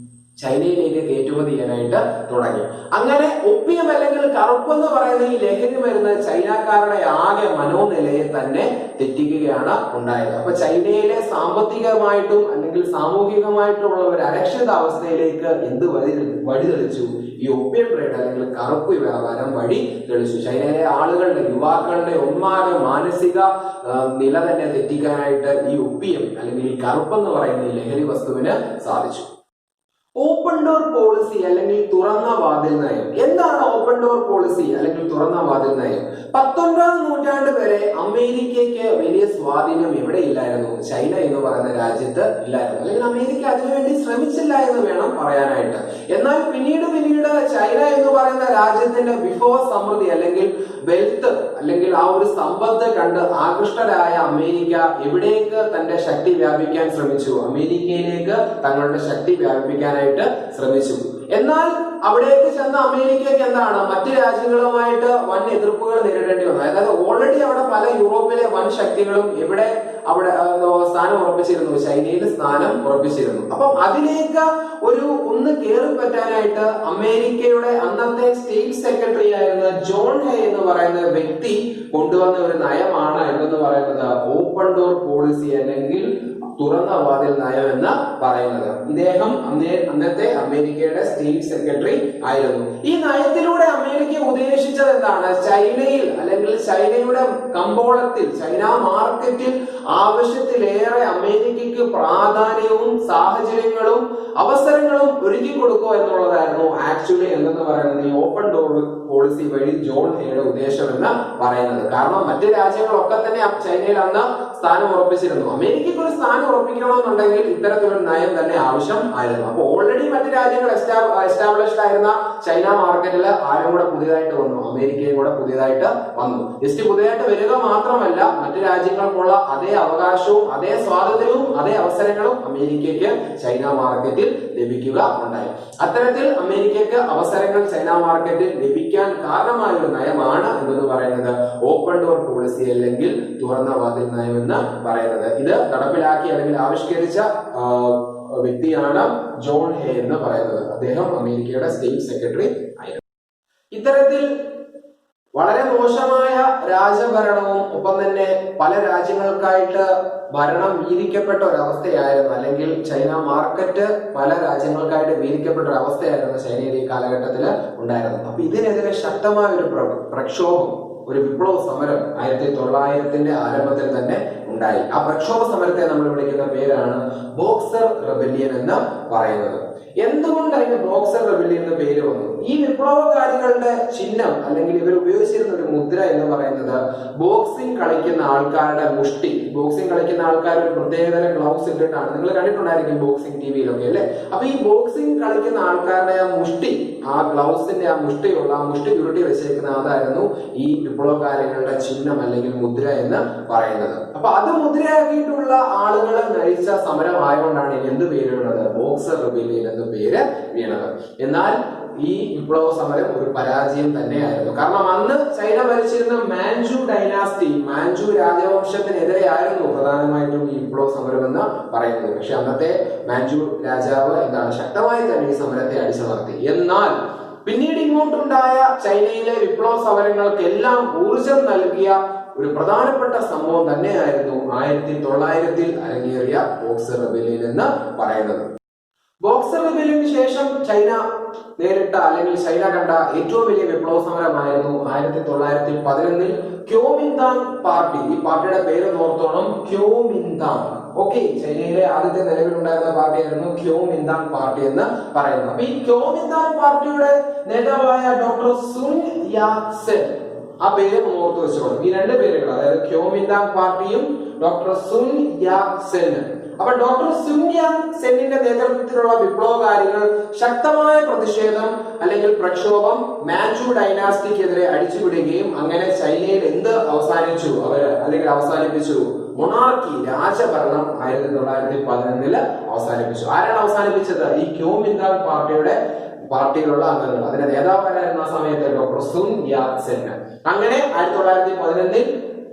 ചൈനയിലേക്ക് കയറ്റുമതി ചെയ്യാനായിട്ട് തുടങ്ങി. അങ്ങനെ ഒപ്പിയം അല്ലെങ്കിൽ കറുപ്പെന്ന് പറയുന്ന ഈ ലഹരി മരുന്ന് ചൈനക്കാരുടെ ആകെ മനോനിലയെ തന്നെ തെറ്റിക്കുകയാണ് ഉണ്ടായത്. അപ്പൊ ചൈനയിലെ സാമ്പത്തികമായിട്ടും അല്ലെങ്കിൽ സാമൂഹികമായിട്ടുള്ള ഒരു അരക്ഷിതാവസ്ഥയിലേക്ക് എന്ത് വഴിതെളിച്ചു? ഈ ഒപ്പിയം ട്രേഡ് അല്ലെങ്കിൽ കറുപ്പ് വ്യാപാരം വഴി തെളിച്ചു. ചൈനയിലെ ആളുകളുടെ യുവാക്കളുടെ ഒന്നാകെ മാനസിക നില തന്നെ തെറ്റിക്കാനായിട്ട് ഈ ഒപ്പിയം അല്ലെങ്കിൽ ഈ കറുപ്പെന്ന് പറയുന്ന ഈ ലഹരി വസ്തുവിന് സാധിച്ചു. ഓപ്പൺ ഡോർ പോളിസി അല്ലെങ്കിൽ തുറന്ന വാതിൽ നയം. എന്താണ് ഓപ്പൺ ഡോർ പോളിസി അല്ലെങ്കിൽ തുറന്ന വാതിൽ നയം? 19ാം നൂറ്റാണ്ട് വരെ അമേരിക്കയ്ക്ക് വലിയ സ്വാധീനം എവിടെ ഇല്ലായിരുന്നു? ചൈന എന്ന് പറയുന്ന രാജ്യത്ത് ഇല്ലായിരുന്നു. അല്ലെങ്കിൽ അമേരിക്ക അതിനുവേണ്ടി ശ്രമിച്ചില്ല എന്ന് വേണം പറയാനായിട്ട്. എന്നാൽ പിന്നീട് ചൈന എന്ന് പറയുന്ന രാജ്യത്തിന്റെ വിഭവ സമൃദ്ധി അല്ലെങ്കിൽ വെൽത്ത് അല്ലെങ്കിൽ ആ ഒരു സമ്പത്ത് കണ്ട് ആകൃഷ്ടരായ അമേരിക്ക എവിടേക്ക് തന്റെ ശക്തി വ്യാപിക്കാൻ ശ്രമിച്ചു? അമേരിക്കയിലേക്ക് തങ്ങളുടെ ശക്തി വ്യാപിപ്പിക്കാനായിട്ട് ശ്രമിച്ചു. എന്നാൽ അവിടേക്ക് ചെന്ന അമേരിക്കയ്ക്ക് മറ്റ് രാജ്യങ്ങളുമായിട്ട് വൻ എതിർപ്പുകൾ നേരിടേണ്ടി വന്നു. അതായത് ഓൾറെഡി അവിടെ പല യൂറോപ്പിലെ വൻ ശക്തികളും അവിടെ സ്ഥാനം ഉറപ്പിച്ചിരുന്നു, ചൈനയിൽ സ്ഥാനം ഉറപ്പിച്ചിരുന്നു. അപ്പം അതിലേക്ക് ഒന്ന് കയറി പറ്റാനായിട്ട് അമേരിക്കയുടെ അന്നത്തെ സ്റ്റേറ്റ് സെക്രട്ടറി ആയിരുന്ന ജോൺ ഹേ എന്ന് പറയുന്ന വ്യക്തി കൊണ്ടുവന്ന ഒരു നയമാണ് എന്തെന്ന് പറയുന്നത് ഓപ്പൺ ഡോർ പോളിസി അല്ലെങ്കിൽ തുറന്ന വാതിൽ നയം എന്ന് പറയുന്നത്. ഇദ്ദേഹം അന്നത്തെ അമേരിക്കയുടെ സ്റ്റേറ്റ് സെക്രട്ടറി ആയിരുന്നു. ഈ നയത്തിലൂടെ അമേരിക്ക ഉദ്ദേശിച്ചത് ചൈനയിൽ അല്ലെങ്കിൽ ചൈനയുടെ കമ്പോളത്തിൽ ചൈന മാർക്കറ്റിൽ ആവശ്യത്തിലേറെ അമേരിക്കയ്ക്ക് പ്രാധാന്യവും സാഹചര്യങ്ങളും അവസരങ്ങളും ഒരുക്കി കൊടുക്കുക എന്നുള്ളതായിരുന്നു ആക്ച്വലി എന്തെന്ന് പറയുന്നത് ഈ ഓപ്പൺ ഡോർ പോളിസി വഴി ജോൺ ഹേയുടെ ഉദ്ദേശം എന്ന് പറയുന്നത്. കാരണം മറ്റ് രാജ്യങ്ങളൊക്കെ തന്നെ ചൈനയിൽ അന്ന് സ്ഥാനം ഉറപ്പിച്ചിരുന്നു. അമേരിക്കയ്ക്ക് ഒരു സ്ഥാനം ഉറപ്പിക്കണമെന്നുണ്ടെങ്കിൽ ഇത്തരത്തിലൊരു നയം തന്നെ ആവശ്യം ആയിരുന്നു. അപ്പൊ ഓൾറെഡി മറ്റ് രാജ്യങ്ങൾ എസ്റ്റാബ്ലിഷ്ഡ് ആയിരുന്ന ചൈന മാർക്കറ്റിൽ ആരും കൂടെ പുതിയതായിട്ട് വന്നു, അമേരിക്കയും കൂടെ പുതിയതായിട്ട് വന്നു. ജസ്റ്റ് പുതിയതായിട്ട് വരിക മാത്രമല്ല, മറ്റു രാജ്യങ്ങൾക്കുള്ള അതേ അവകാശവും അതേ സ്വാതന്ത്ര്യവും അതേ അവസരങ്ങളും അമേരിക്കയ്ക്ക് ചൈന മാർക്കറ്റിൽ ലഭിക്കുക ഉണ്ടായി. അത്തരത്തിൽ അമേരിക്കയ്ക്ക് അവസരങ്ങൾ ചൈന മാർക്കറ്റിൽ ലഭിക്കാൻ കാരണമായ ഒരു നയമാണ് എന്തെന്ന് പറയുന്നത് ഓപ്പൺ ഡോർ പോളിസി അല്ലെങ്കിൽ തുറന്ന വാതിൽ നയം എന്ന് പറയുന്നത്. ഇത് നടപ്പിലാക്കി അല്ലെങ്കിൽ ആവിഷ്കരിച്ച വ്യക്തിയാണ് ജോൺ ഹേ എന്ന് പറയുന്നത്. അദ്ദേഹം അമേരിക്കയുടെ സ്റ്റേറ്റ് സെക്രട്ടറി ആയിരുന്നു. ഇത്തരത്തിൽ വളരെ മോശമായ രാജഭരണവും ഒപ്പം തന്നെ പല രാജ്യങ്ങൾക്കായിട്ട് ഭരണം വീതിക്കപ്പെട്ട ഒരവസ്ഥയായിരുന്നു, അല്ലെങ്കിൽ ചൈന മാർക്കറ്റ് പല രാജ്യങ്ങൾക്കായിട്ട് വീതിക്കപ്പെട്ട ഒരു അവസ്ഥയായിരുന്നു ചൈനയുടെ ഈ കാലഘട്ടത്തിൽ ഉണ്ടായിരുന്നത്. അപ്പൊ ഇതിനെതിരെ ശക്തമായ ഒരു പ്രക്ഷോഭം, ഒരു വിപ്ലവ സമരം 1900-ന്റെ ആരംഭത്തിൽ തന്നെ ഉണ്ടായി. ആ പ്രക്ഷോഭ സമരത്തെ നമ്മൾ വിളിക്കുന്ന പേരാണ് ബോക്സർ റെബല്യൻ എന്ന് പറയുന്നത്. എന്തുകൊണ്ട് അതിന് ബോക്സർ റെബല്യൻ എന്ന പേര് വന്നു? ഈ വിപ്ലവകാരികളുടെ ചിഹ്നം അല്ലെങ്കിൽ ഇവർ ഉപയോഗിച്ചിരുന്ന ഒരു മുദ്ര എന്ന് പറയുന്നത് ബോക്സിംഗ് കളിക്കുന്ന ആൾക്കാരുടെ മുഷ്ടി. ബോക്സിംഗ് കളിക്കുന്ന ആൾക്കാർ ഒരു പ്രത്യേകതരം ഗ്ലൗസ് ഇട്ടിട്ടാണ്, നിങ്ങൾ കണ്ടിട്ടുണ്ടായിരിക്കും ബോക്സിംഗ് ടിവിയിലൊക്കെ അല്ലെ. അപ്പൊ ഈ ബോക്സിംഗ് കളിക്കുന്ന ആൾക്കാരുടെ ആ മുഷ്ടി, ആ ഗ്ലൗസിന്റെ ആ മുഷ്ടി ചുരുട്ടി വെച്ചേക്കുന്ന അതായിരുന്നു ഈ വിപ്ലവകാരികളുടെ ചിഹ്നം അല്ലെങ്കിൽ മുദ്ര എന്ന് പറയുന്നത്. അപ്പൊ അത് മുദ്രയാക്കിയിട്ടുള്ള ആളുകളെ നയിച്ച സമരമായതുകൊണ്ടാണ് എന്ത് പേര് വീണത്? ബോക്സർ റെബല്യൻ എന്ന പേര് വീണത്. എന്നാൽ ഈ വിപ്ലവ സമരം ഒരു പരാജയം തന്നെയായിരുന്നു. കാരണം അന്ന് ചൈന ഭരിച്ചിരുന്ന മാഞ്ചു ഡൈനാസ്റ്റി, മാഞ്ചു രാജവംശത്തിനെതിരെയായിരുന്നു പ്രധാനമായിട്ടും ഈ വിപ്ലവ സമരം എന്ന് പറയുന്നത്. പക്ഷെ അന്നത്തെ മാഞ്ചു രാജാവ് ശക്തമായി തന്നെ ഈ സമരത്തെ അടിച്ചമർത്തി. എന്നാൽ പിന്നീട് ഇങ്ങോട്ടുണ്ടായ ചൈനയിലെ വിപ്ലവ സമരങ്ങൾക്കെല്ലാം ഊർജം നൽകിയ ഒരു പ്രധാനപ്പെട്ട സംഭവം തന്നെയായിരുന്നു 1900-ൽ അരങ്ങേറിയ ബോക്സർ റെബല്യൻ എന്ന് പറയുന്നത്. ബോക്സർ റെബല്യന് ശേഷം ചൈന നേരിട്ട അല്ലെങ്കിൽ ചൈന കണ്ട ഏറ്റവും വലിയ വിപ്ലവ സമരമായിരുന്നു 1911-ൽ ക്യോമിന്താങ് പാർട്ടി. ഈ പാർട്ടിയുടെ പേര് ഓർത്തോണം, ക്യോമിന്താങ്. ഓക്കെ, ചൈനയിലെ ആദ്യത്തെ നിലവിലുണ്ടായിരുന്ന പാർട്ടിയായിരുന്നു ക്യോമിന്താങ് പാർട്ടി എന്ന് പറയുന്നത്. അപ്പൊ ഈ ക്യോമിന്താങ് പാർട്ടിയുടെ നേതാവായ ഡോക്ടർ സുൻ യാത് സെൻ, ആ പേര് ഓർത്ത് വെച്ചോളും. ഈ രണ്ട് പേരുകൾ, അതായത് ക്യോമിന്താങ് പാർട്ടിയും ഡോക്ടർ സുൻ യാത് സെൻ അപ്പൊ ഡോക്ടർ സുൻ യാറ്റ് സെന്നിന്റെ നേതൃത്വത്തിലുള്ള വിപ്ലവകാരികൾ ശക്തമായ പ്രതിഷേധം അല്ലെങ്കിൽ പ്രക്ഷോഭം മാഞ്ചു ഡൈനാസ്റ്റിക്കെതിരെ അടിച്ചുവിടുകയും അങ്ങനെ ചൈനയിൽ എന്ത് അവസാനിച്ചു അല്ലെങ്കിൽ അവസാനിപ്പിച്ചു? മൊണാർക്കി, രാജഭരണം 1911 അവസാനിപ്പിച്ചു. ആരാണ് അവസാനിപ്പിച്ചത്? ഈ ക്യോമിന്താങ് പാർട്ടിയിലുള്ള അംഗങ്ങൾ. അതിന്റെ നേതാവായിരുന്ന ആ സമയത്ത് ഡോക്ടർ സുൻ യാറ്റ് സെൻ. അങ്ങനെ 1911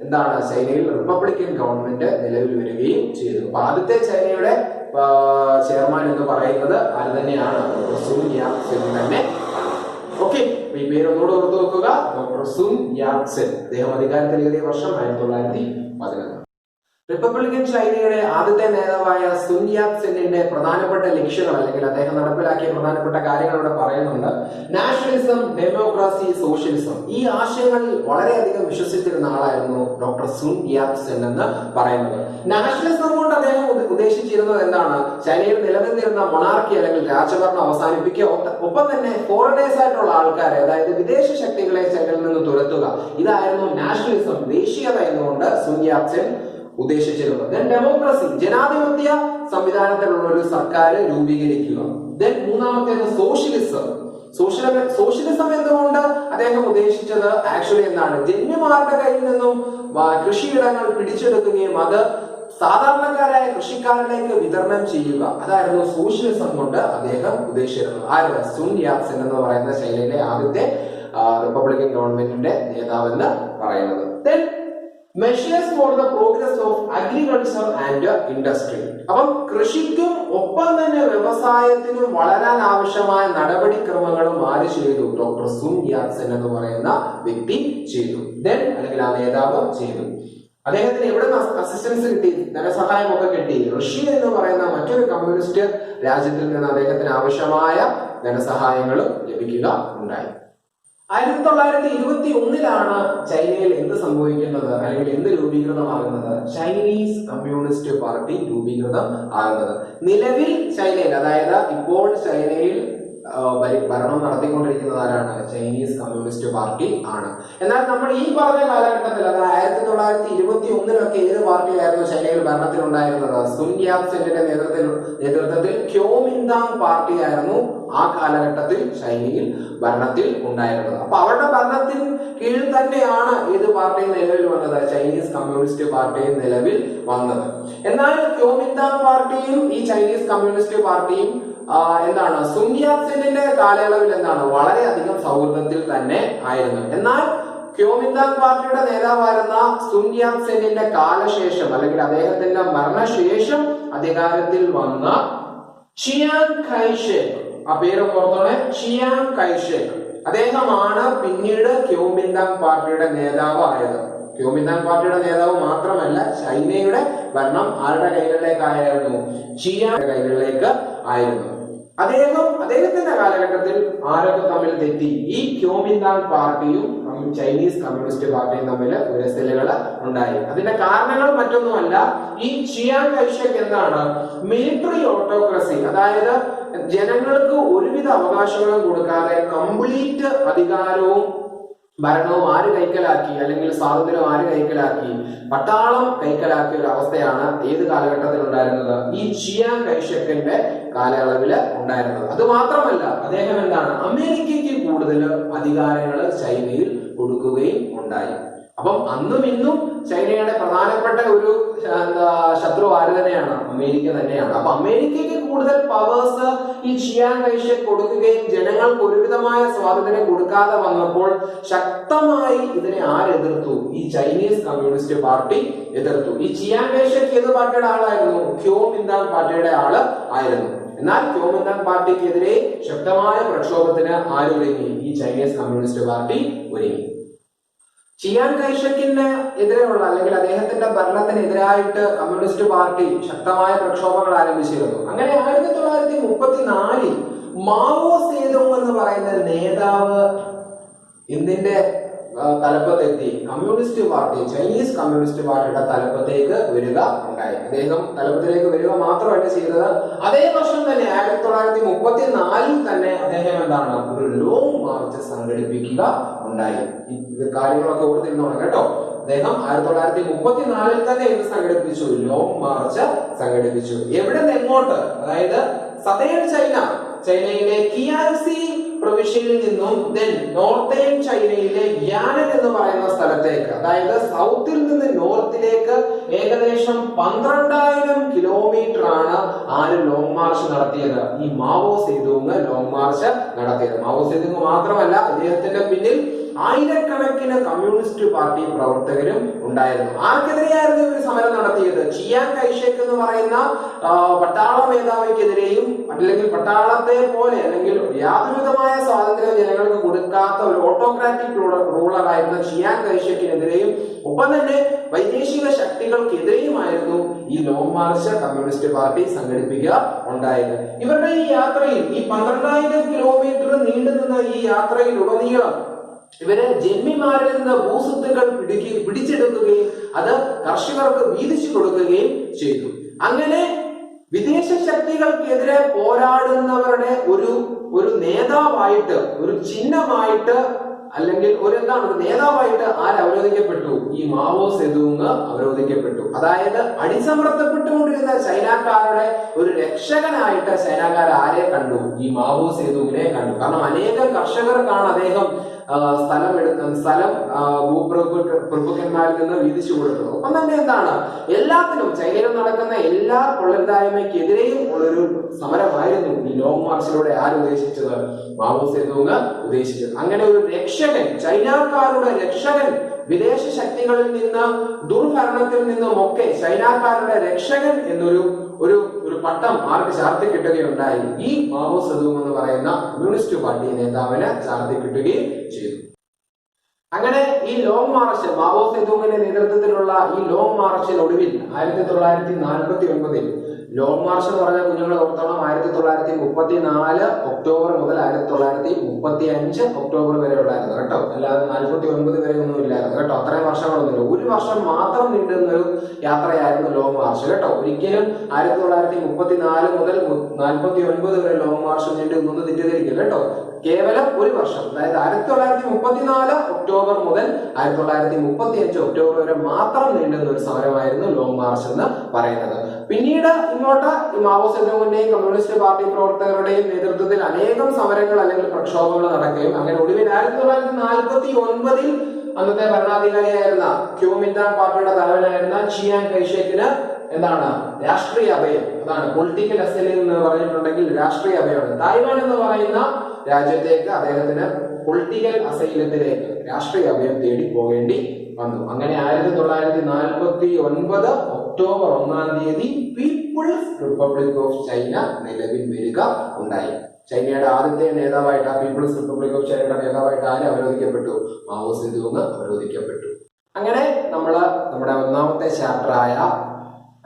എന്താണ് ചൈനയിൽ റിപ്പബ്ലിക്കൻ ഗവൺമെന്റ് നിലവിൽ വരികയും ചെയ്തു. അപ്പൊ ആദ്യത്തെ ചൈനയുടെ ചെയർമാൻ എന്ന് പറയുന്നത് ആര് തന്നെയാണ്? ഡോക്ടർ സുൻ യാറ്റ് സെൻ തന്നെ. ഓക്കെ, ഈ പേര് ഒന്നുകൂടെ ഓർത്തു വെക്കുക, ഡോക്ടർ സുൻ യാറ്റ് സെൻ. അദ്ദേഹം അധികാരത്തിലേറിയ വർഷം 1911. റിപ്പബ്ലിക്കൻ ചൈനയുടെ ആദ്യത്തെ നേതാവായ സുൻ യാറ്റ് സെന്നിന്റെ പ്രധാനപ്പെട്ട ലക്ഷ്യങ്ങൾ അല്ലെങ്കിൽ അദ്ദേഹം നടപ്പിലാക്കിയ പ്രധാനപ്പെട്ട കാര്യങ്ങൾ ഇവിടെ പറയുന്നുണ്ട്. നാഷണലിസം, ഡെമോക്രസി, സോഷ്യലിസം, ഈ ആശയങ്ങളിൽ വളരെയധികം വിശ്വസിച്ചിരുന്ന ആളായിരുന്നു ഡോക്ടർ സുൻ യാറ്റ് സെൻ എന്ന് പറയുന്നത്. നാഷണലിസം കൊണ്ട് അദ്ദേഹം ഉദ്ദേശിച്ചിരുന്നത് എന്താണ്? ചൈനയിൽ നിലനിന്നിരുന്ന മൊണാർക്കി അല്ലെങ്കിൽ രാജഭരണം അവസാനിപ്പിക്കുക, ഒപ്പം തന്നെ ഫോറിനേഴ്സ് ആയിട്ടുള്ള ആൾക്കാരെ, അതായത് വിദേശ ശക്തികളെ ചൈനയിൽ നിന്ന് തുരത്തുക. ഇതായിരുന്നു നാഷണലിസം, ദേശീയത എന്നുകൊണ്ട് Sun yet Sen ഉദ്ദേശിച്ചിരുന്നത്. Then democracy, ജനാധിപത്യ സംവിധാനത്തിലുള്ള ഒരു സർക്കാർ രൂപീകരിക്കുക. ദെൻ മൂന്നാമത്തേത് സോഷ്യലിസം. സോഷ്യലിസം എന്തുകൊണ്ട് അദ്ദേഹം ഉദ്ദേശിച്ചത് ആക്ച്വലി എന്താണ്? ജന്മിമാരുടെ കയ്യിൽ നിന്നും കൃഷിയിടങ്ങൾ പിടിച്ചെടുക്കുകയും അത് സാധാരണക്കാരായ കൃഷിക്കാരിലേക്ക് വിതരണം ചെയ്യുക. അതായിരുന്നു സോഷ്യലിസം കൊണ്ട് അദ്ദേഹം ഉദ്ദേശിച്ചിരുന്നത്. ആര്? സുൻ യാറ്റ് സെൻ എന്ന് പറയുന്ന ചൈനയിലെ ആദ്യത്തെ റിപ്പബ്ലിക്കൻ ഗവൺമെന്റിന്റെ നേതാവെന്ന് പറയുന്നത്. Then measures for the progress of agriculture and industry. അപ്പം കൃഷിക്കും ഒപ്പം തന്നെ വ്യവസായത്തിനും വളരാൻ ആവശ്യമായ നടപടിക്രമങ്ങളും ആര് ചെയ്തു? ഡോക്ടർ സുൻ യാറ്റ് സെൻ എന്ന് പറയുന്ന വ്യക്തി ചെയ്തു. ദെൻ അല്ലെങ്കിൽ ആ നേതാവ് ചെയ്തു. അദ്ദേഹത്തിന് എവിടെ നിന്ന് അസിസ്റ്റൻസ് കിട്ടി? ധനസഹായം ഒക്കെ കിട്ടി. റഷ്യ എന്ന് പറയുന്ന മറ്റൊരു കമ്മ്യൂണിസ്റ്റ് രാജ്യത്തിൽ നിന്ന് അദ്ദേഹത്തിന് ആവശ്യമായ ധനസഹായങ്ങളും ലഭിക്കുക ഉണ്ടായി. 1921 ചൈനയിൽ എന്ത് സംഭവിക്കുന്നത് അല്ലെങ്കിൽ എന്ത് രൂപീകൃതമാകുന്നത്? ചൈനീസ് കമ്മ്യൂണിസ്റ്റ് പാർട്ടി രൂപീകൃതം ആകുന്നത്. നിലവിൽ ചൈനയിൽ, അതായത് ഇപ്പോൾ ചൈനയിൽ ഭരണം നടത്തിക്കൊണ്ടിരിക്കുന്നത് ആരാണ്? ചൈനീസ് കമ്മ്യൂണിസ്റ്റ് പാർട്ടി ആണ്. എന്നാൽ നമ്മൾ ഈ പറഞ്ഞ കാലഘട്ടത്തിൽ, അതായത് 1921 ഏത് പാർട്ടിയായിരുന്നു ചൈനയിൽ ഭരണത്തിൽ ഉണ്ടായിരുന്നത്? സുൻ യാറ്റ് സെന്നിന്റെ നേതൃത്വത്തിൽ ക്യോമിന്താങ് പാർട്ടി ആയിരുന്നു ആ കാലഘട്ടത്തിൽ ചൈനയിൽ ഭരണത്തിൽ ഉണ്ടായിരുന്നത്. അപ്പൊ അവരുടെ ഭരണത്തിന് കീഴിൽ തന്നെയാണ് ഏത് പാർട്ടി നിലവിൽ വന്നത്? ചൈനീസ് കമ്മ്യൂണിസ്റ്റ് പാർട്ടി നിലവിൽ വന്നത്. എന്നാൽ ക്യോമിന്താങ് പാർട്ടിയും ഈ ചൈനീസ് കമ്മ്യൂണിസ്റ്റ് പാർട്ടിയും എന്താണ്? സുൻ യാറ്റ് സെന്നിന്റെ കാലയളവിൽ എന്താണ്? വളരെയധികം സൗഹൃദത്തിൽ തന്നെ ആയിരുന്നു. എന്നാൽ ക്യോമിന്താങ് പാർട്ടിയുടെ നേതാവായിരുന്ന സുൻ യാറ്റ് സെന്നിന്റെ കാലശേഷം അല്ലെങ്കിൽ അദ്ദേഹത്തിന്റെ മരണശേഷം അധികാരത്തിൽ വന്ന ചിയാങ് കൈഷേക്ക്, ആ പേര് ഓർത്തോണേ, ചിയാങ് കൈഷേക്ക്, അദ്ദേഹമാണ് പിന്നീട് ക്യോമിന്താങ് പാർട്ടിയുടെ നേതാവ് ആയത്. ക്യോമിന്താങ് പാർട്ടിയുടെ നേതാവ് മാത്രമല്ല, ചൈനയുടെ ഭരണം ആരുടെ കൈകളിലേക്കായിരുന്നു? ചിയാങ് കൈകളിലേക്ക് ആയിരുന്നു. അദ്ദേഹത്തിന്റെ കാലഘട്ടത്തിൽ ആരൊക്കെ തമ്മിൽ തെറ്റി? ഈ ക്യോമിന്താങ് പാർട്ടിയും ചൈനീസ് കമ്മ്യൂണിസ്റ്റ് പാർട്ടിയും തമ്മിൽ ഉരസലുകൾ ഉണ്ടായി. അതിന്റെ കാരണങ്ങൾ മറ്റൊന്നുമല്ല, ഈ ചിയാങ് കൈഷേക്ക് എന്താണ്? മിലിറ്ററി ഓട്ടോക്രസി, അതായത് ജനങ്ങൾക്ക് ഒരുവിധ അവകാശങ്ങളും കൊടുക്കാതെ കംപ്ലീറ്റ് അധികാരവും ഭരണവും ആര് കൈക്കലാക്കി അല്ലെങ്കിൽ സ്വാതന്ത്ര്യം ആര് കൈക്കലാക്കി? പട്ടാളം കൈക്കലാക്കിയ ഒരു അവസ്ഥയാണ് ഏത് കാലഘട്ടത്തിൽ ഉണ്ടായിരുന്നത്? ഈ ചിയാങ് കൈഷേക്കിന്റെ കാലയളവില് ഉണ്ടായിരുന്നത്. അത് മാത്രമല്ല, അദ്ദേഹം എന്താണ്? അമേരിക്കയ്ക്ക് കൂടുതൽ അധികാരങ്ങൾ ചൈനയിൽ കൊടുക്കുകയും ഉണ്ടായി. അപ്പം അന്നും ഇന്നും ചൈനയുടെ പ്രധാനപ്പെട്ട ഒരു ശത്രു ആര് തന്നെയാണ്? അമേരിക്ക തന്നെയാണ്. അപ്പൊ അമേരിക്കയ്ക്ക് കൂടുതൽ പവേഴ്സ് ഈ ചിയാങ് കൈഷേക്ക് കൊടുക്കുകയും ജനങ്ങൾക്ക് ഒരുവിധമായ സ്വാതന്ത്ര്യം കൊടുക്കാതെ വന്നപ്പോൾ ശക്തമായി ഇതിനെ ആരെതിർത്തു? ഈ ചൈനീസ് കമ്മ്യൂണിസ്റ്റ് പാർട്ടി എതിർത്തു. ഈ ചിയാങ് കൈഷേക്ക് ഏത് പാർട്ടിയുടെ ആളായിരുന്നു? ക്യോമിന്താങ് പാർട്ടിയുടെ ആള് ആയിരുന്നു. എന്നാൽ ക്യോമിന്താങ് പാർട്ടിക്കെതിരെ ശക്തമായ പ്രക്ഷോഭത്തിന് ആര് ഒരുങ്ങി? ഈ ചൈനീസ് കമ്മ്യൂണിസ്റ്റ് പാർട്ടി ഒരുങ്ങി. ചിയാങ് കൈഷേക്കിന് എതിരെയുള്ള അല്ലെങ്കിൽ അദ്ദേഹത്തിന്റെ ഭരണത്തിനെതിരായിട്ട് കമ്മ്യൂണിസ്റ്റ് പാർട്ടി ശക്തമായ പ്രക്ഷോഭങ്ങൾ ആരംഭിച്ചിരുന്നു. അങ്ങനെ 1934 മാവോ സേതുങ് എന്ന് പറയുന്ന നേതാവ് എന്തിന്റെ തലപ്പത്തെത്തി? കമ്മ്യൂണിസ്റ്റ് പാർട്ടി, ചൈനീസ് കമ്മ്യൂണിസ്റ്റ് പാർട്ടിയുടെ തലപ്പത്തേക്ക് വരിക ഉണ്ടായി. അദ്ദേഹം തലപ്പത്തിലേക്ക് വരിക മാത്രമല്ല ചെയ്തത്, അതേ വർഷം തന്നെ 1934 തന്നെ അദ്ദേഹം എന്താണ്? ഒരു ലോങ് മാർച്ച് സംഘടിപ്പിക്കുക ഉണ്ടായി. ഇത് കാര്യങ്ങളൊക്കെ ഓർത്തിരുന്നോണം കേട്ടോ. അദ്ദേഹം 1934 തന്നെ ഇത് സംഘടിപ്പിച്ചു, ലോങ് മാർച്ച് സംഘടിപ്പിച്ചു. എവിടെ നിന്ന് എങ്ങോട്ട്? അതായത് സതേൺ ചൈനയിലെ കിയാൻസി പ്രവിശ്യയിൽ നിന്നും നോർത്തേൺ ചൈനയിലെ യാനൻ എന്ന് പറയുന്ന സ്ഥലത്തേക്ക്, അതായത് സൗത്തിൽ നിന്ന് നോർത്തിലേക്ക് ഏകദേശം 12,000 കിലോമീറ്റർ ആണ് ആര് ലോങ് മാർച്ച് നടത്തിയത്? ഈ മാവോ സേതുങ് ലോങ് മാർച്ച് നടത്തിയത്. മാവോ സേതുങ് മാത്രമല്ല, ഇദ്ദേഹത്തിന്റെ പിന്നിൽ ആയിരക്കണക്കിന് കമ്മ്യൂണിസ്റ്റ് പാർട്ടി പ്രവർത്തകരും ഉണ്ടായിരുന്നു. ആർക്കെതിരെയായിരുന്നു ഇവർ സമരം നടത്തിയത്? ചിയാങ് കൈഷേക്ക് എന്ന് പറയുന്ന പട്ടാള മേധാവിക്കെതിരെയും, അല്ലെങ്കിൽ പട്ടാളത്തെ പോലെ അല്ലെങ്കിൽ യാതൊരുവിധമായ സ്വാതന്ത്ര്യം ജനങ്ങൾക്ക് കൊടുക്കാത്ത ഒരു ഓട്ടോക്രാറ്റിക് റൂളർ ആയിരുന്ന ചിയാങ് കൈഷേക്കിനെതിരെയും ഒപ്പം തന്നെ വൈദേശിക ശക്തികൾക്കെതിരെയുമായിരുന്നു ഈ ലോങ് മാർച്ച് കമ്മ്യൂണിസ്റ്റ് പാർട്ടി സംഘടിപ്പിക്കുക ഉണ്ടായത്. ഇവരുടെ ഈ യാത്രയിൽ, ഈ 12,000 കിലോമീറ്റർ നീണ്ടുനിന്ന ഈ യാത്രയിലുടനീളം ഇവര് ജന്മിമാരിൽ നിന്ന് ഭൂസ്വത്തുക്കൾ പിടിച്ചെടുക്കുകയും അത് കർഷകർക്ക് വീതിച്ചു കൊടുക്കുകയും ചെയ്തു. അങ്ങനെ വിദേശ ശക്തികൾക്കെതിരെ പോരാടുന്നവരുടെ ഒരു നേതാവായിട്ട്, ഒരു ചിഹ്നമായിട്ട്, അല്ലെങ്കിൽ ഒരു നേതാവായിട്ട് ആര് അവരോധിക്കപ്പെട്ടു? ഈ മാവോ സേതുങ് അവരോധിക്കപ്പെട്ടു. അതായത് അടിച്ചമർത്തപ്പെട്ടുകൊണ്ടിരുന്ന ചൈനക്കാരുടെ ഒരു രക്ഷകനായിട്ട് ചൈനക്കാർ ആരെ കണ്ടു? ഈ മാവോ സേതുങ്ങിനെ കണ്ടു. കാരണം അനേകം കർഷകർക്കാണ് അദ്ദേഹം സ്ഥലം ഭൂപ്രഭുക്കന്മാരിൽ നിന്ന് വീതിച്ചു കൊടുക്കുന്നത്. ഒപ്പം തന്നെ എല്ലാത്തിനും ചൈനയിൽ നടക്കുന്ന എല്ലാ കൊള്ളരുതായ്മയ്ക്കെതിരെയും ഉള്ളൊരു സമരമായിരുന്നു ഈ ലോങ് മാർച്ചിലൂടെ ആര് ഉദ്ദേശിച്ചത്? മാവോ സേതുങ് ഉദ്ദേശിച്ചത്. അങ്ങനെ ഒരു രക്ഷകൻ, ചൈനക്കാരുടെ രക്ഷകൻ, വിദേശ ശക്തികളിൽ നിന്ന്, ദുർഭരണത്തിൽ നിന്നുമൊക്കെ ചൈനക്കാരുടെ രക്ഷകൻ എന്നൊരു പട്ടം ആർക്ക് ചാർത്തി കിട്ടുകയുണ്ടായി? ഈ മാവോ സേതുങ് എന്ന് പറയുന്ന കമ്മ്യൂണിസ്റ്റ് പാർട്ടി നേതാവിന് ചാർത്തി കിട്ടുകയും ചെയ്തു. അങ്ങനെ ഈ ലോങ് മാർച്ച്, മാവോ സേതുങ്ങിന്റെ നേതൃത്വത്തിലുള്ള ഈ ലോങ് മാർച്ചിനൊടുവിൽ 1949 ലോങ് മാർച്ച് എന്ന് പറഞ്ഞാൽ കുഞ്ഞുങ്ങൾ ഓർത്തോണം, 1934 ഒക്ടോബർ മുതൽ 1935 ഒക്ടോബർ വരെ ഉള്ളായിരുന്നു കേട്ടോ. അല്ലാതെ 49 വരെ ഒന്നും ഇല്ലായിരുന്നു കേട്ടോ. അത്രയും വർഷങ്ങളൊന്നുമില്ല. ഒരു വർഷം മാത്രം നീണ്ടുന്ന ഒരു യാത്രയായിരുന്നു ലോങ് മാർച്ച് കേട്ടോ. ഒരിക്കലും 1934 മുതൽ 49 വരെ ലോങ് മാർച്ച് നീണ്ടുനിന്ന് തെറ്റിദ്ധരിക്കില്ല കേട്ടോ. കേവലം ഒരു വർഷം, അതായത് 1934 ഒക്ടോബർ മുതൽ 1935 ഒക്ടോബർ വരെ മാത്രം നീണ്ടുന്ന ഒരു സമരമായിരുന്നു ലോങ് മാർച്ച് എന്ന് പറയുന്നത്. പിന്നീട് ഇങ്ങോട്ട് ഈ മാവോ സേതുങ്ങിന്റെയും കമ്മ്യൂണിസ്റ്റ് പാർട്ടി പ്രവർത്തകരുടെയും നേതൃത്വത്തിൽ അനേകം സമരങ്ങൾ അല്ലെങ്കിൽ പ്രക്ഷോഭങ്ങൾ നടക്കുകയും അങ്ങനെ ഒടുവിൽ 1949 അന്നത്തെ ഭരണാധികാരിയായിരുന്ന ക്യൂമിന്താങ് പാർട്ടിയുടെ തലവനായിരുന്ന ചിയാങ് കൈഷേക്കിന് രാഷ്ട്രീയ അഭയം, പൊളിറ്റിക്കൽ അസൈലം എന്ന് പറഞ്ഞിട്ടുണ്ടെങ്കിൽ രാഷ്ട്രീയ അഭയമാണ്. തായ്വാൻ എന്ന് പറയുന്ന രാജ്യത്തേക്ക് അദ്ദേഹത്തിന് പൊളിറ്റിക്കൽ അസൈലത്തിലേക്ക് രാഷ്ട്രീയ അഭയം തേടി പോകേണ്ടി വന്നു. അങ്ങനെ 1949 ഒക്ടോബർ 1-ാം തീയതി പീപ്പിൾസ് റിപ്പബ്ലിക് ഓഫ് ചൈന നിലവിൽ വരിക ഉണ്ടായി. ചൈനയുടെ ആദ്യത്തെ നേതാവായിട്ട്, ആ പീപ്പിൾസ് റിപ്പബ്ലിക് ഓഫ് ചൈനയുടെ നേതാവായിട്ട് ആര് അവരോധിക്കപ്പെട്ടു? Mao Zedong അവരോധിക്കപ്പെട്ടു. അങ്ങനെ നമ്മുടെ ഒന്നാമത്തെ ചാപ്റ്ററായ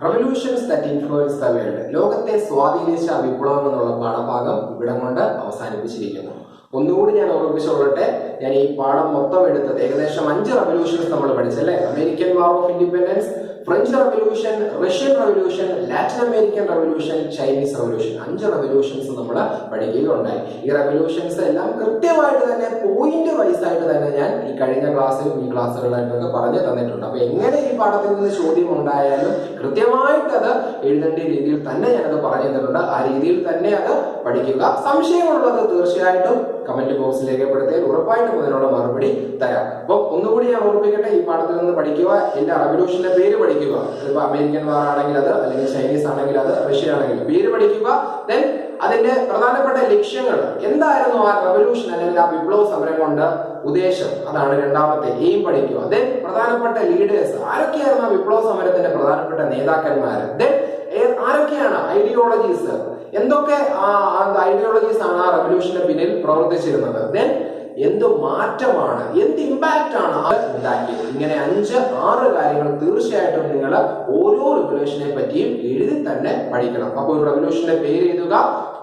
revolutions that influence the world, ലോകത്തെ സ്വാധീനിച്ച വിപ്ലവം എന്നുള്ള പാഠഭാഗം ഇവിടം കൊണ്ട് അവസാനിപ്പിച്ചിരിക്കുന്നു. ഒന്നുകൂടി ഞാൻ ഓർമ്മിപ്പിച്ചോളട്ടെ, ഞാൻ ഈ പാഠം മൊത്തം എടുത്തത് ഏകദേശം 5 റെവല്യൂഷൻസ് നമ്മൾ പഠിച്ചല്ലേ. American war of independence, French revolution, Russian revolution, Latin American revolution, Chinese revolution, 5 revolutions നമ്മൾ പഠിക്കുകയുണ്ടായി. ഈ റെവല്യൂഷൻസ് എല്ലാം കൃത്യമായിട്ട് തന്നെ പോയിന്റ് വൈസ് ആയിട്ട് തന്നെ ഞാൻ ഈ കഴിഞ്ഞ ക്ലാസ്സിലും ഈ ക്ലാസ്സുകളായിട്ടൊക്കെ പറഞ്ഞു തന്നിട്ടുണ്ട്. അപ്പൊ എങ്ങനെ ഈ പാഠത്തിൽ നിന്ന് ചോദ്യം ഉണ്ടായാലും കൃത്യമായിട്ട് അത് എഴുതേണ്ട രീതിയിൽ തന്നെ ഞാനത് പറഞ്ഞു തന്നിട്ടുണ്ട്. ആ രീതിയിൽ തന്നെ അത് പഠിക്കുക. സംശയമുള്ളത് തീർച്ചയായിട്ടും കമന്റ് ബോക്സിൽ രേഖപ്പെടുത്തിയാൽ ഉറപ്പായിട്ടും അതിനുള്ള മറുപടി തരാം. അപ്പൊ ഒന്നുകൂടി ഞാൻ ഓർമ്മിപ്പിക്കട്ടെ, ഈ പാഠത്തിൽ നിന്ന് പഠിക്കുക, എല്ലാ റെവല്യൂഷന്റെ പേര് പഠിക്കുക. അതിപ്പോ അമേരിക്കൻ വാർ ആണെങ്കിൽ അത്, അല്ലെങ്കിൽ ചൈനീസ് ആണെങ്കിൽ അത്, റഷ്യ ആണെങ്കിൽ പേര് പഠിക്കുക. ദെൻ അതിന്റെ പ്രധാനപ്പെട്ട ലക്ഷ്യങ്ങൾ എന്തായിരുന്നു, ആ റെവല്യൂഷൻ അല്ലെങ്കിൽ ആ വിപ്ലവ സമരം കൊണ്ട് ഉദ്ദേശം, അതാണ് രണ്ടാമത്തെ എയിം പഠിക്കുക. ദെൻ പ്രധാനപ്പെട്ട ലീഡേഴ്സ്, ആരൊക്കെയായിരുന്നു ആ വിപ്ലവ സമരത്തിന്റെ പ്രധാനപ്പെട്ട നേതാക്കന്മാർ. ദെൻ ആരൊക്കെയാണ് ഐഡിയോളജീസ്, എന്തൊക്കെ ഐഡിയോളജീസ് ആണ് ആ റെവല്യൂഷന് പിന്നിൽ പ്രവർത്തിച്ചിരുന്നത്. ദെൻ എന്ത് മാറ്റമാണ്, എന്ത് ഇമ്പാക്റ്റ് ആണ് അത് ഉണ്ടാക്കിയത്. ഇങ്ങനെ 5-6 കാര്യങ്ങൾ തീർച്ചയായിട്ടും നിങ്ങൾ ഓരോ റെവല്യൂഷനെ പറ്റിയും എഴുതി തന്നെ പഠിക്കണം. അപ്പോൾ ഒരു റെവല്യൂഷന്റെ പേര് എഴുതുക,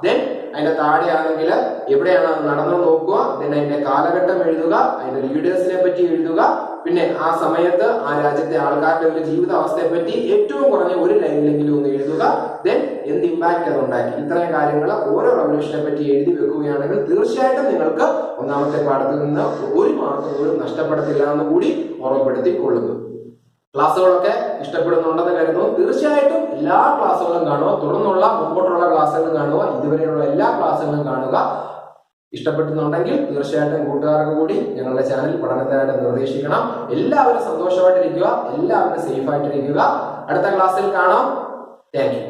ദെൻ അതിന്റെ താഴെയാണെങ്കിൽ എവിടെയാണ് അത് നടന്നെന്ന് നോക്കുക, ദെൻ അതിന്റെ കാലഘട്ടം എഴുതുക, അതിന്റെ ലീഡേഴ്സിനെ പറ്റി എഴുതുക, പിന്നെ ആ സമയത്ത് ആ രാജ്യത്തെ ആൾക്കാരുടെ ഒരു ജീവിതാവസ്ഥയെ പറ്റി ഏറ്റവും കുറഞ്ഞ ഒരു ലൈനിലെങ്കിലും ഒന്ന് എഴുതുക, ദെൻ എന്ത് ഇമ്പാക്ട് അത് ഉണ്ടാക്കി. ഇത്രയും കാര്യങ്ങൾ ഓരോ റെവല്യൂഷനെ പറ്റി എഴുതി വെക്കുകയാണെങ്കിൽ തീർച്ചയായിട്ടും നിങ്ങൾക്ക് ഒന്നാമത്തെ പാഠത്തിൽ നിന്ന് 1 മാർക്ക് പോലും നഷ്ടപ്പെടത്തില്ല എന്ന് കൂടി ഓർമ്മപ്പെടുത്തിക്കൊള്ളുന്നു. ക്ലാസ്സുകളൊക്കെ ഇഷ്ടപ്പെടുന്നുണ്ടെന്ന് കരുതുന്നു. തീർച്ചയായിട്ടും എല്ലാ ക്ലാസ്സുകളും കാണുക, തുടർന്നുള്ള മുമ്പോട്ടുള്ള ക്ലാസ്സുകളും കാണുക, ഇതുവരെയുള്ള എല്ലാ ക്ലാസ്സുകളും കാണുക. ഇഷ്ടപ്പെടുന്നുണ്ടെങ്കിൽ തീർച്ചയായിട്ടും കൂട്ടുകാർക്ക് കൂടി ഞങ്ങളുടെ ചാനൽ പഠനത്തിനായിട്ട് നിർദ്ദേശിക്കണം. എല്ലാവരും സന്തോഷമായിട്ടിരിക്കുക, എല്ലാവരും സേഫ് ആയിട്ടിരിക്കുക. അടുത്ത ക്ലാസ്സിൽ കാണാം. Thank you.